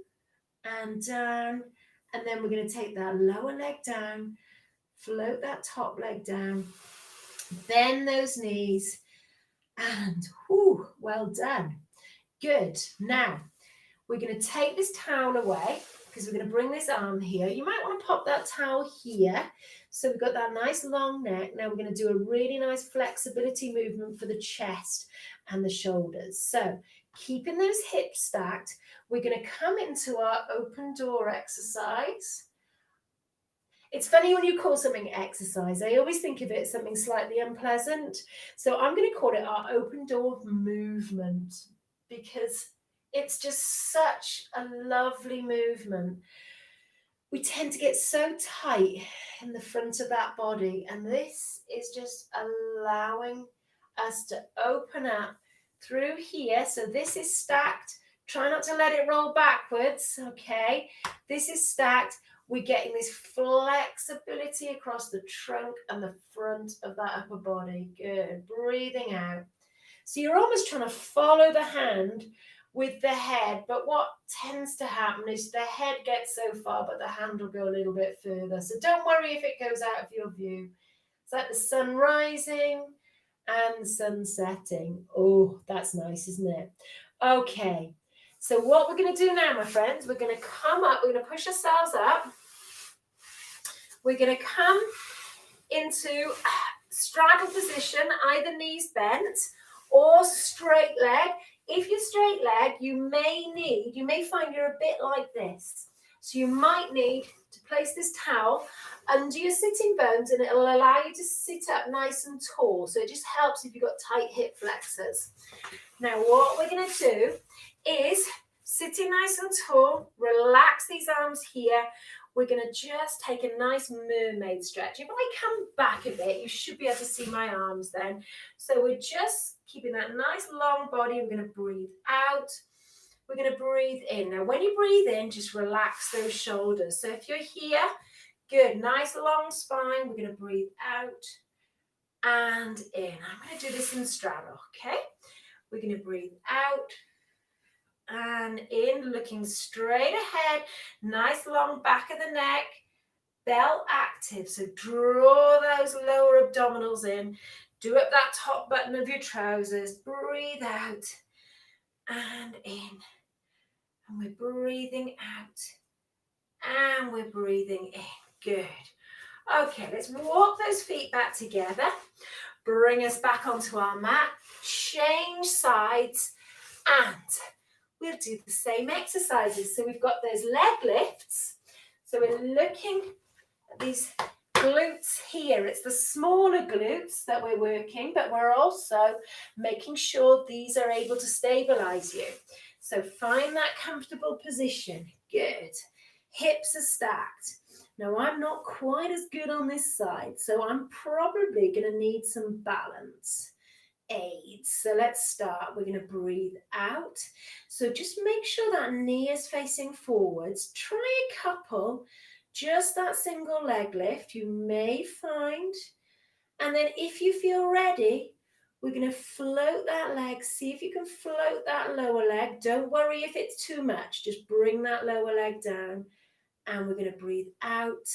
and down, and then we're going to take that lower leg down, float that top leg down, bend those knees, and whoo, well done. Good. Now, we're going to take this towel away because we're going to bring this arm here. You might want to pop that towel here. So we've got that nice long neck. Now we're going to do a really nice flexibility movement for the chest and the shoulders. So keeping those hips stacked, we're going to come into our open door exercise. It's funny when you call something exercise, I always think of it as something slightly unpleasant. So I'm going to call it our open door movement because it's just such a lovely movement. We tend to get so tight in the front of that body, and this is just allowing us to open up through here. So this is stacked. Try not to let it roll backwards, okay? This is stacked. We're getting this flexibility across the trunk and the front of that upper body. Good. Breathing out. So you're almost trying to follow the hand with the head, but what tends to happen is the head gets so far, but the hand will go a little bit further. So don't worry if it goes out of your view. It's like the sun rising and the sun setting. Oh, that's nice, isn't it? Okay. So what we're going to do now, my friends, we're going to come up, we're going to push ourselves up. We're going to come into straddle position, either knees bent or straight leg. If you're straight leg, you may find you're a bit like this. So you might need to place this towel under your sitting bones, and it'll allow you to sit up nice and tall. So it just helps if you've got tight hip flexors. Now what we're going to do is sitting nice and tall, relax these arms here. We're going to just take a nice mermaid stretch. If I come back a bit, you should be able to see my arms then. So we're just keeping that nice long body. We're going to breathe out. We're going to breathe in. Now, when you breathe in, just relax those shoulders. So if you're here, good, nice long spine. We're going to breathe out and in. I'm going to do this in straddle, okay? We're going to breathe out and in, looking straight ahead. Nice long back of the neck, belt active. So draw those lower abdominals in. Do up that top button of your trousers. Breathe out and in. And we're breathing out. And we're breathing in. Good. Okay, let's walk those feet back together. Bring us back onto our mat. Change sides. And we'll do the same exercises. So we've got those leg lifts. So we're looking at these glutes here. It's the smaller glutes that we're working, but we're also making sure these are able to stabilize you. So find that comfortable position. Good. Hips are stacked. Now I'm not quite as good on this side, so I'm probably going to need some balance aids. So let's start. We're going to breathe out. So just make sure that knee is facing forwards. Try a couple, just that single leg lift you may find. And then if you feel ready, we're going to float that leg. See if you can float that lower leg. Don't worry if it's too much. Just bring that lower leg down. And we're going to breathe out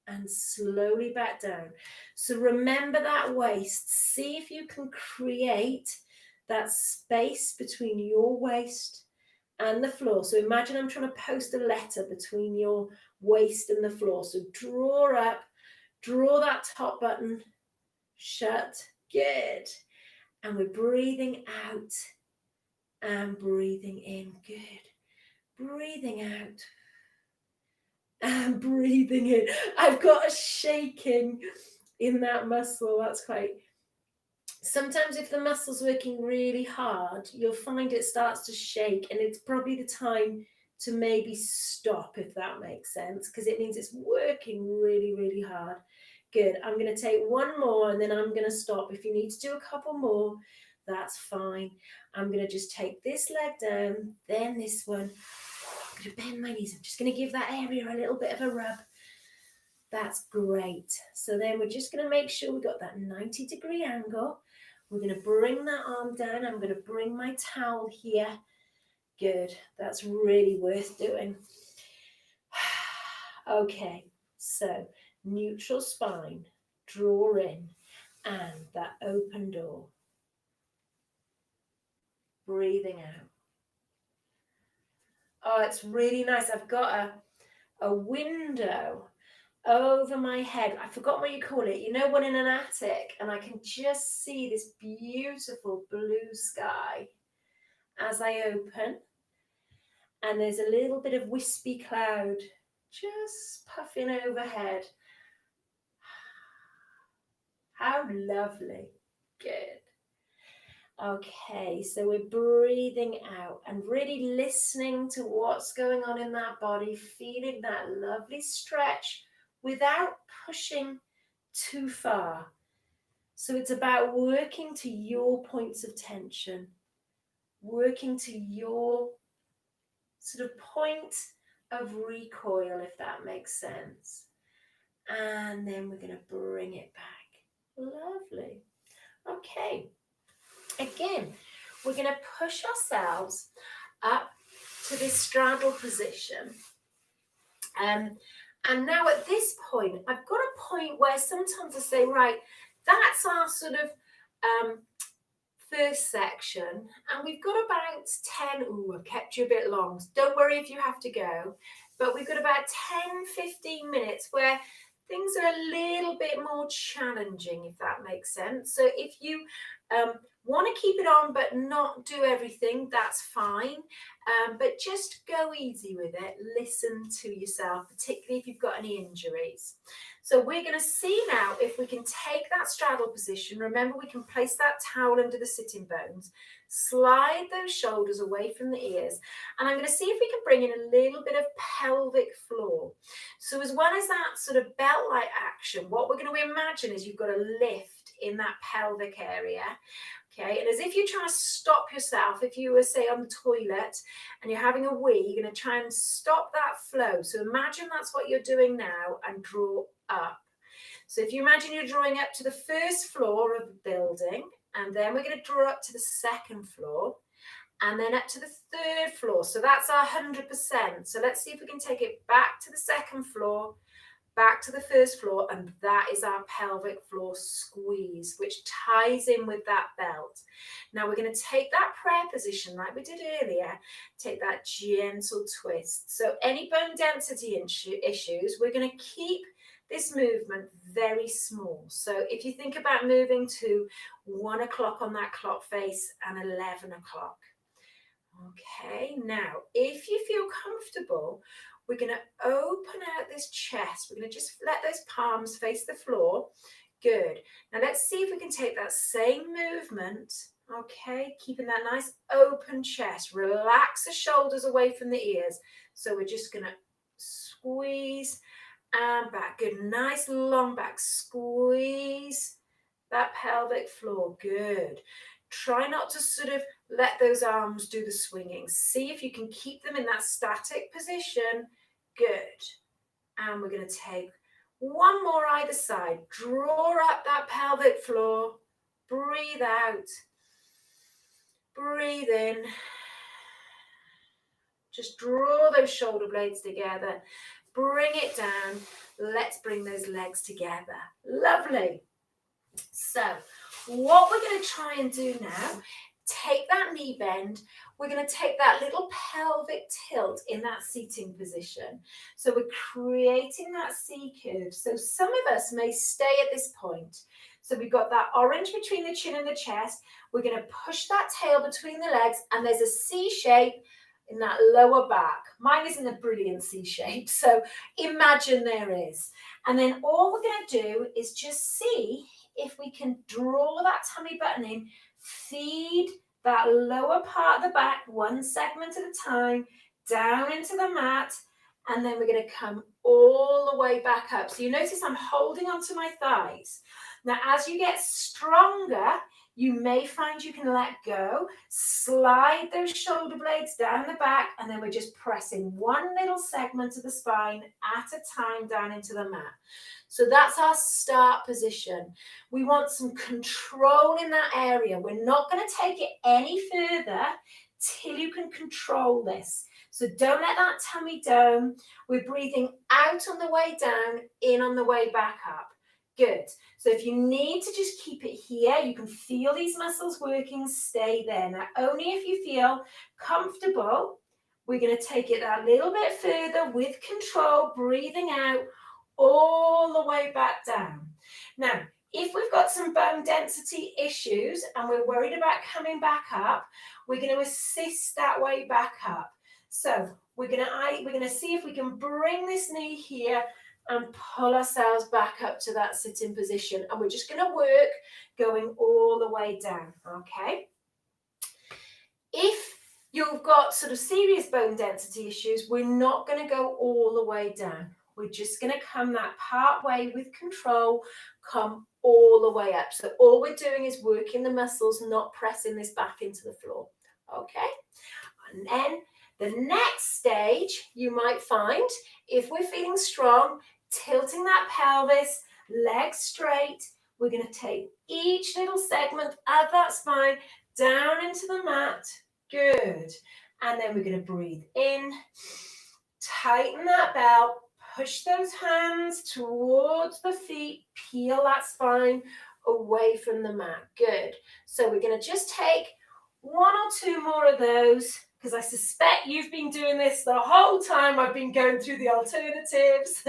and slowly back down. So remember that waist. See if you can create that space between your waist and the floor. So imagine I'm trying to post a letter between your waist and the floor. So draw up, draw that top button shut. Good. And we're breathing out and breathing in. Good. Breathing out. And breathing in. I've got a shaking in that muscle. That's quite... Sometimes if the muscle's working really hard, you'll find it starts to shake, and it's probably the time to maybe stop, if that makes sense, because it means it's working really, really hard. Good. I'm going to take one more and then I'm going to stop. If you need to do a couple more, that's fine. I'm going to just take this leg down, then this one. I'm going to bend my knees. I'm just going to give that area a little bit of a rub. That's great. So then we're just going to make sure we've got that 90-degree angle. We're going to bring that arm down. I'm going to bring my towel here. Good. That's really worth doing. Okay. So neutral spine, draw in, and that open door. Breathing out. Oh, it's really nice. I've got a window over my head. I forgot what you call it. You know, one in an attic, and I can just see this beautiful blue sky as I open. And there's a little bit of wispy cloud just puffing overhead. How lovely. Good. Okay, so we're breathing out and really listening to what's going on in that body, feeling that lovely stretch without pushing too far. So it's about working to your points of tension, working to your sort of point of recoil, if that makes sense. And then we're going to bring it back. Lovely. Okay. Again, we're going to push ourselves up to this straddle position. And now at this point, I've got a point where sometimes I say, right, that's our sort of first section. And we've got about 10, I've kept you a bit long. Don't worry if you have to go. But we've got about 10, 15 minutes where things are a little bit more challenging, if that makes sense. So if you want to keep it on but not do everything, that's fine. But just go easy with it. Listen to yourself, particularly if you've got any injuries. So we're going to see now if we can take that straddle position. Remember, we can place that towel under the sitting bones, slide those shoulders away from the ears, and I'm going to see if we can bring in a little bit of pelvic floor. So as well as that sort of belt-like action, what we're going to imagine is you've got a lift in that pelvic area. Okay, and as if you're trying to stop yourself, if you were, say, on the toilet and you're having a wee, you're going to try and stop that flow. So imagine that's what you're doing now and draw up. So if you imagine you're drawing up to the first floor of the building, and then we're going to draw up to the second floor, and then up to the third floor. So that's our 100%. So let's see if we can take it back to the second floor, back to the first floor, and that is our pelvic floor squeeze, which ties in with that belt. Now we're going to take that prayer position like we did earlier, take that gentle twist. So any bone density issues, we're going to keep this movement very small. So if you think about moving to 1 o'clock on that clock face and 11 o'clock. Okay, now if you feel comfortable, we're going to open out this chest. We're going to just let those palms face the floor. Good. Now let's see if we can take that same movement. Okay, keeping that nice open chest. Relax the shoulders away from the ears. So we're just going to squeeze and back. Good. Nice long back. Squeeze that pelvic floor. Good. Try not to sort of let those arms do the swinging. See if you can keep them in that static position. Good. And we're going to take one more either side. Draw up that pelvic floor. Breathe out. Breathe in. Just draw those shoulder blades together. Bring it down. Let's bring those legs together. Lovely. So what we're going to try and do now, take that knee bend. We're going to take that little pelvic tilt in that seating position. So we're creating that C curve. So some of us may stay at this point. So we've got that orange between the chin and the chest. We're going to push that tail between the legs, and there's a C shape in that lower back. Mine isn't a brilliant C shape, so imagine there is. And then all we're going to do is just see if we can draw that tummy button in, feed that lower part of the back, one segment at a time, down into the mat, and then we're going to come all the way back up. So you notice I'm holding onto my thighs. Now, as you get stronger, you may find you can let go, slide those shoulder blades down the back, and then we're just pressing one little segment of the spine at a time down into the mat. So that's our start position. We want some control in that area. We're not going to take it any further till you can control this. So don't let that tummy down. We're breathing out on the way down, in on the way back up. Good. So if you need to just keep it here, you can feel these muscles working, stay there. Now, only if you feel comfortable, we're going to take it that little bit further with control, breathing out all the way back down. Now, if we've got some bone density issues and we're worried about coming back up, we're going to assist that way back up. So we're going to see if we can bring this knee here and pull ourselves back up to that sitting position. And we're just going to work going all the way down, okay? If you've got sort of serious bone density issues, we're not going to go all the way down. We're just going to come that part way with control, come all the way up. So all we're doing is working the muscles, not pressing this back into the floor, okay? And then the next stage, you might find, if we're feeling strong, tilting that pelvis, legs straight, we're going to take each little segment of that spine down into the mat. Good. And then we're going to breathe in, tighten that belt, push those hands towards the feet, peel that spine away from the mat. Good. So we're going to just take one or two more of those, because I suspect you've been doing this the whole time I've been going through the alternatives.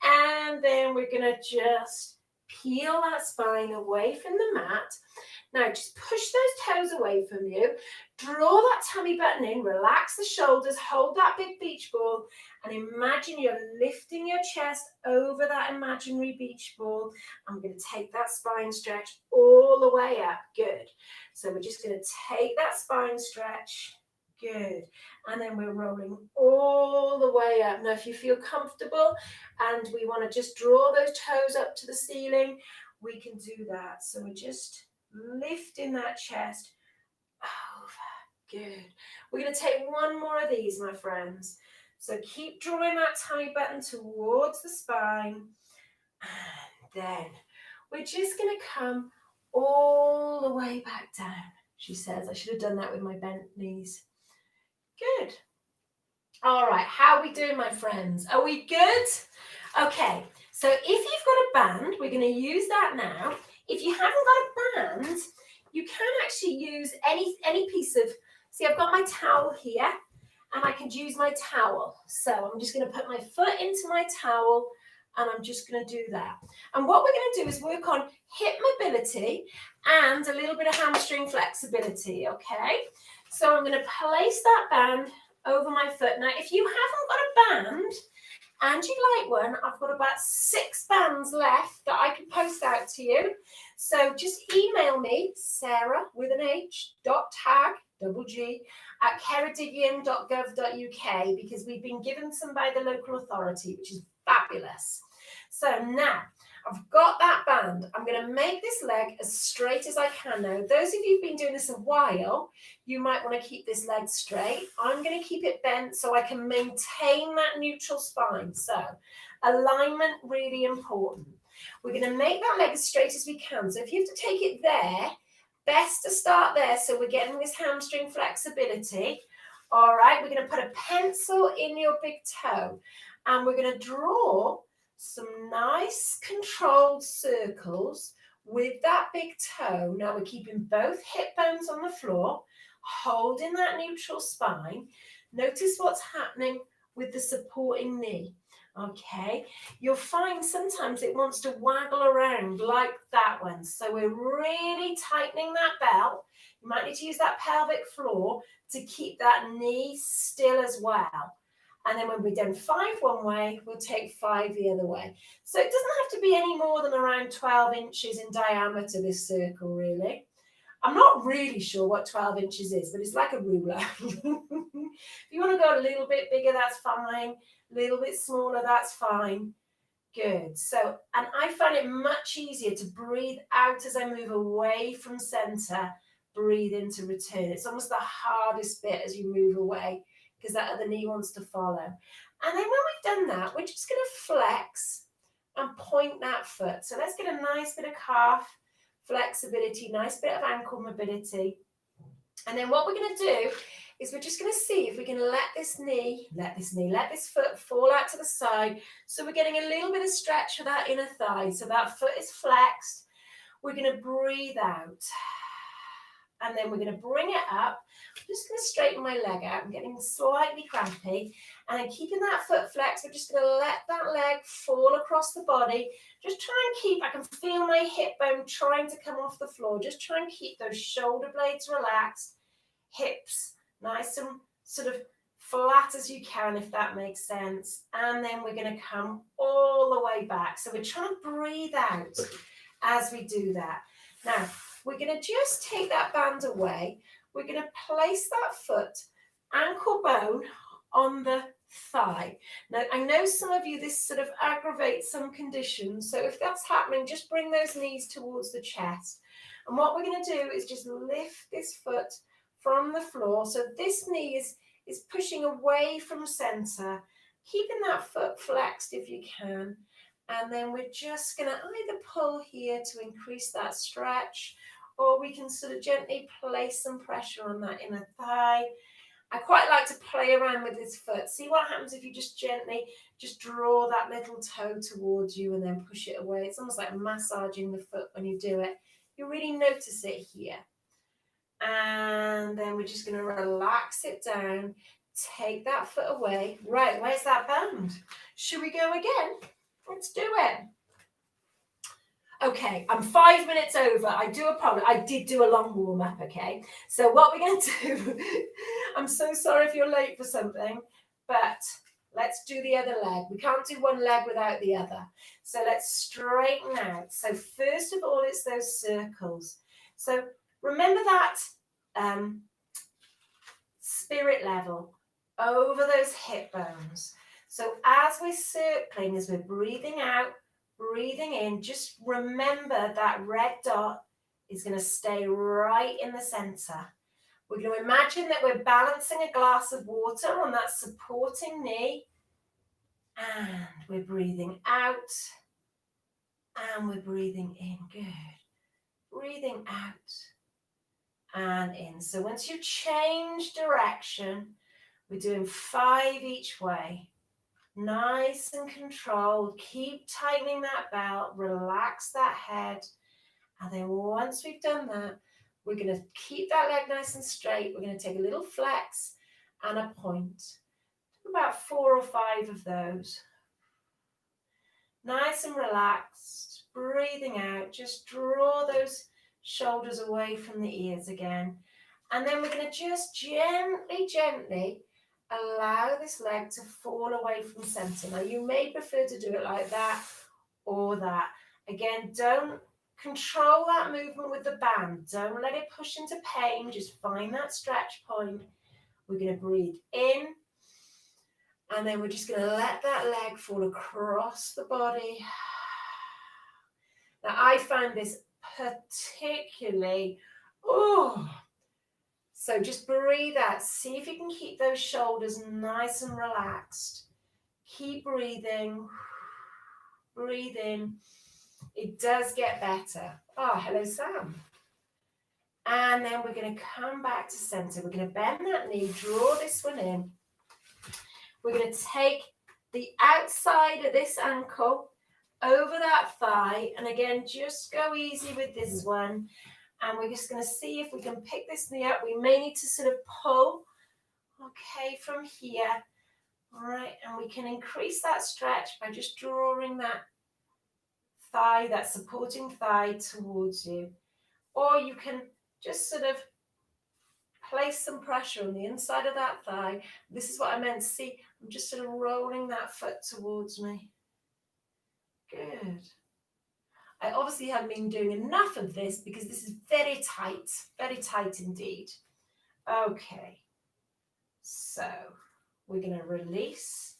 And then we're going to just peel that spine away from the mat. Now, just push those toes away from you. Draw that tummy button in. Relax the shoulders. Hold that big beach ball. And imagine you're lifting your chest over that imaginary beach ball. I'm going to take that spine stretch all the way up. Good. So we're just going to take that spine stretch. Good. And then we're rolling all the way up. Now, if you feel comfortable and we want to just draw those toes up to the ceiling, we can do that. So we're just lifting that chest over. Good. We're going to take one more of these, my friends. So keep drawing that tummy button towards the spine. And then we're just going to come all the way back down. She says, I should have done that with my bent knees. Good. All right, how are we doing, my friends? Are we good? Okay, so if you've got a band, we're going to use that now. If you haven't got a band, you can actually use any piece of, see, I've got my towel here, and I can use my towel. So I'm just going to put my foot into my towel, and I'm just going to do that. And what we're going to do is work on hip mobility and a little bit of hamstring flexibility, okay? So I'm going to place that band over my foot. Now, if you haven't got a band and you like one, I've got about 6 bands left that I can post out to you. So just email me, Sarah with an H, .tag, double G, at ceredigion.gov.uk, because we've been given some by the local authority, which is fabulous. So now, I've got that band. I'm going to make this leg as straight as I can now. Those of you who've been doing this a while, you might want to keep this leg straight. I'm going to keep it bent so I can maintain that neutral spine. So alignment, really important. We're going to make that leg as straight as we can. So if you have to take it there, best to start there so we're getting this hamstring flexibility. All right, we're going to put a pencil in your big toe and we're going to draw some nice controlled circles with that big toe. Now we're keeping both hip bones on the floor, holding that neutral spine. Notice what's happening with the supporting knee. Okay, you'll find sometimes it wants to waggle around like that one. So we're really tightening that belt. You might need to use that pelvic floor to keep that knee still as well. And then when we've done 5 one way, we'll take 5 the other way. So it doesn't have to be any more than around 12 inches in diameter, this circle, really. I'm not really sure what 12 inches is, but it's like a ruler. If you want to go a little bit bigger, that's fine. A little bit smaller, that's fine. Good. So, and I find it much easier to breathe out as I move away from center, breathe in to return. It's almost the hardest bit as you move away, because that other knee wants to follow. And then when we've done that, we're just going to flex and point that foot. So let's get a nice bit of calf flexibility, nice bit of ankle mobility. And then what we're going to do is we're just going to see if we can let this foot fall out to the side. So we're getting a little bit of stretch for that inner thigh. So that foot is flexed. We're going to breathe out. And then we're going to bring it up. I'm just going to straighten my leg out. I'm getting slightly crampy. And then keeping that foot flexed, we're just going to let that leg fall across the body. Just try and keep, I can feel my hip bone trying to come off the floor. Just try and keep those shoulder blades relaxed. Hips nice and sort of flat as you can, if that makes sense. And then we're going to come all the way back. So we're trying to breathe out as we do that. Now, we're going to just take that band away. We're going to place that foot, ankle bone on the thigh. Now, I know some of you, this sort of aggravates some conditions. So if that's happening, just bring those knees towards the chest. And what we're going to do is just lift this foot from the floor. So this knee is pushing away from center, keeping that foot flexed if you can. And then we're just going to either pull here to increase that stretch, or we can sort of gently place some pressure on that inner thigh. I quite like to play around with this foot. See what happens if you just gently just draw that little toe towards you and then push it away. It's almost like massaging the foot when you do it. You really notice it here. And then we're just going to relax it down. Take that foot away. Right, where's that band? Should we go again? Let's do it. Okay, I'm 5 minutes over. I do apologize. I did do a long warm up, okay? So what we're going to do, I'm so sorry if you're late for something, but let's do the other leg. We can't do one leg without the other. So let's straighten out. So first of all, it's those circles. So remember that spirit level over those hip bones. So as we're circling, as we're breathing out, breathing in, just remember that red dot is going to stay right in the center. We're going to imagine that we're balancing a glass of water on that supporting knee, and we're breathing out, and we're breathing in. Good. Breathing out and in. So once you change direction, we're doing 5 each way. Nice and controlled. Keep tightening that belt. Relax that head. And then once we've done that, we're going to keep that leg nice and straight. We're going to take a little flex and a point. About 4 or 5 of those. Nice and relaxed. Breathing out. Just draw those shoulders away from the ears again. And then we're going to just gently allow this leg to fall away from center. Now, you may prefer to do it like that or that. Again, don't control that movement with the band. Don't let it push into pain. Just find that stretch point. We're going to breathe in. And then we're just going to let that leg fall across the body. Now, I find this particularly, so just breathe out. See if you can keep those shoulders nice and relaxed. Keep breathing. Breathe in. It does get better. Oh, hello, Sam. And then we're going to come back to center. We're going to bend that knee, draw this one in. We're going to take the outside of this ankle over that thigh. And again, just go easy with this one. And we're just going to see if we can pick this knee up. We may need to sort of pull, okay, from here. All right, and we can increase that stretch by just drawing that thigh, that supporting thigh towards you. Or you can just sort of place some pressure on the inside of that thigh. This is what I meant to see. I'm just sort of rolling that foot towards me. Good. I obviously haven't been doing enough of this because this is very tight indeed. Okay, so we're going to release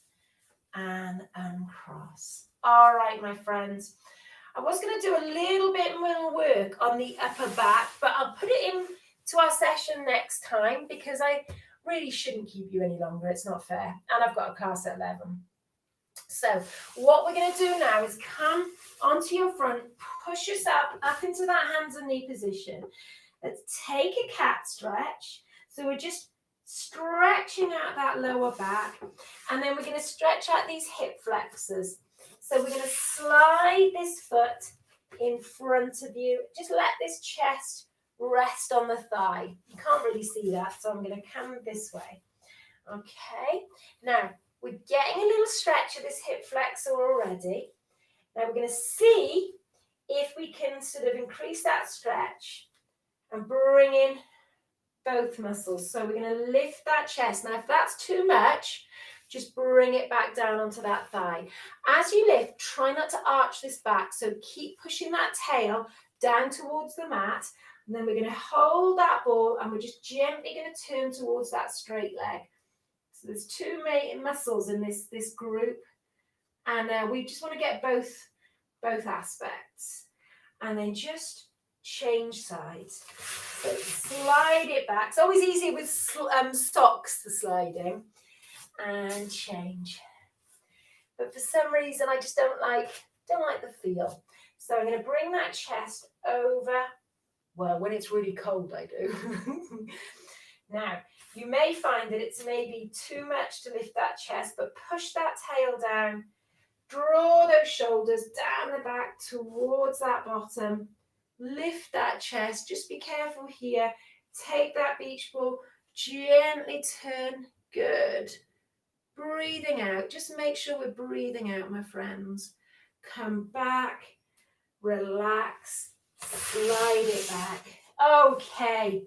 and uncross. All right, my friends. I was going to do a little bit more work on the upper back, but I'll put it in to our session next time because I really shouldn't keep you any longer. It's not fair. And I've got a class at 11. So what we're going to do now is come onto your front, push yourself up into that hands and knee position. Let's take a cat stretch. So we're just stretching out that lower back. And then we're going to stretch out these hip flexors. So we're going to slide this foot in front of you. Just let this chest rest on the thigh. You can't really see that, so I'm going to come this way. Okay. Now, we're getting a little stretch of this hip flexor already. Now, we're going to see if we can sort of increase that stretch and bring in both muscles. So we're going to lift that chest. Now, if that's too much, just bring it back down onto that thigh. As you lift, try not to arch this back. So keep pushing that tail down towards the mat. And then we're going to hold that ball and we're just gently going to turn towards that straight leg. So there's two main muscles in this group. And we just want to get both aspects. And then just change sides. So slide it back. It's always easier with socks, the sliding. And change. But for some reason, I just don't like the feel. So I'm going to bring that chest over. Well, when it's really cold, I do. Now, you may find that it's maybe too much to lift that chest, but push that tail down. Draw those shoulders down the back towards that bottom. Lift that chest. Just be careful here. Take that beach ball. Gently turn. Good. Breathing out. Just make sure we're breathing out, my friends. come back, relax, slide it back. Okay.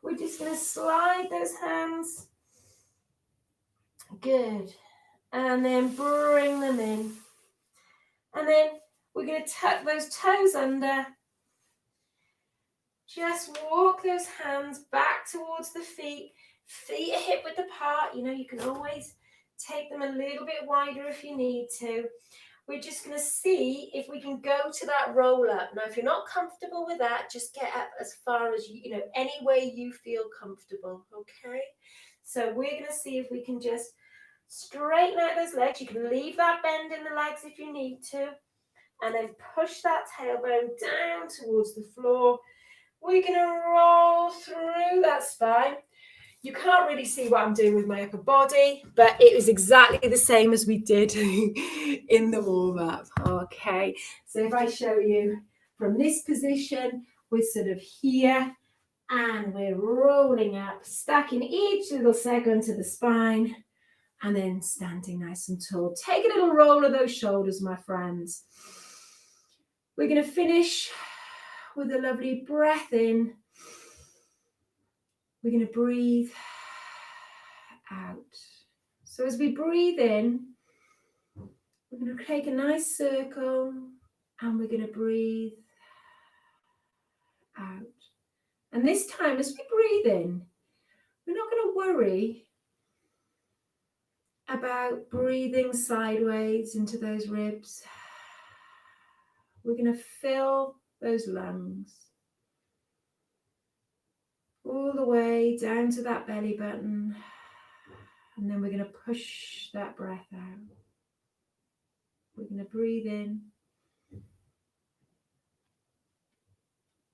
We're just going to slide those hands. Good. And then bring them in. And then we're going to tuck those toes under. Just walk those hands back towards the feet. Feet are hip width apart. You know, you can always take them a little bit wider if you need to. We're just going to see if we can go to that roll up. Now, if you're not comfortable with that, just get up as far as you know, any way you feel comfortable, okay? So we're going to see if we can just straighten out those legs. You can leave that bend in the legs if you need to, and then push that tailbone down towards the floor. We're going to roll through that spine. You can't really see what I'm doing with my upper body, but it was exactly the same as we did in the warm-up. Okay, so if I show you from this position, we're sort of here, and we're rolling up, stacking each little segment to the spine, and then standing nice and tall. Take a little roll of those shoulders, my friends. We're going to finish with a lovely breath in. We're going to breathe out. So as we breathe in, we're going to take a nice circle, and we're going to breathe out. And this time, as we breathe in, we're not going to worry about breathing sideways into those ribs. We're going to fill those lungs all the way down to that belly button, and then we're going to push that breath out. We're going to breathe in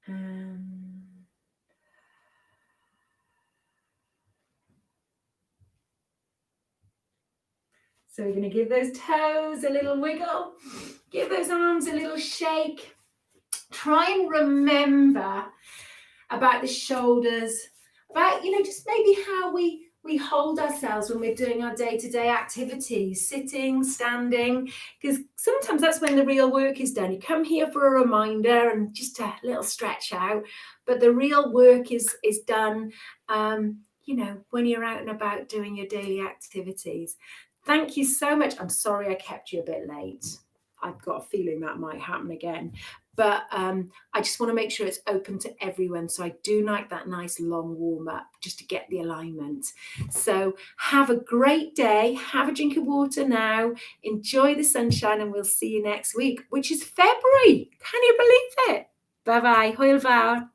and so we're going to give those toes a little wiggle, give those arms a little shake. Try and remember about the shoulders, about, you know, just maybe how we hold ourselves when we're doing our day-to-day activities, sitting, standing, because sometimes that's when the real work is done. You come here for a reminder and just a little stretch out, but the real work is done, you know, when you're out and about doing your daily activities. Thank you so much. I'm sorry I kept you a bit late. I've got a feeling that might happen again. But I just want to make sure it's open to everyone. So I do like that nice long warm up just to get the alignment. So have a great day. Have a drink of water now. Enjoy the sunshine, and we'll see you next week, which is February. Can you believe it? Bye-bye. Hwyl fawr.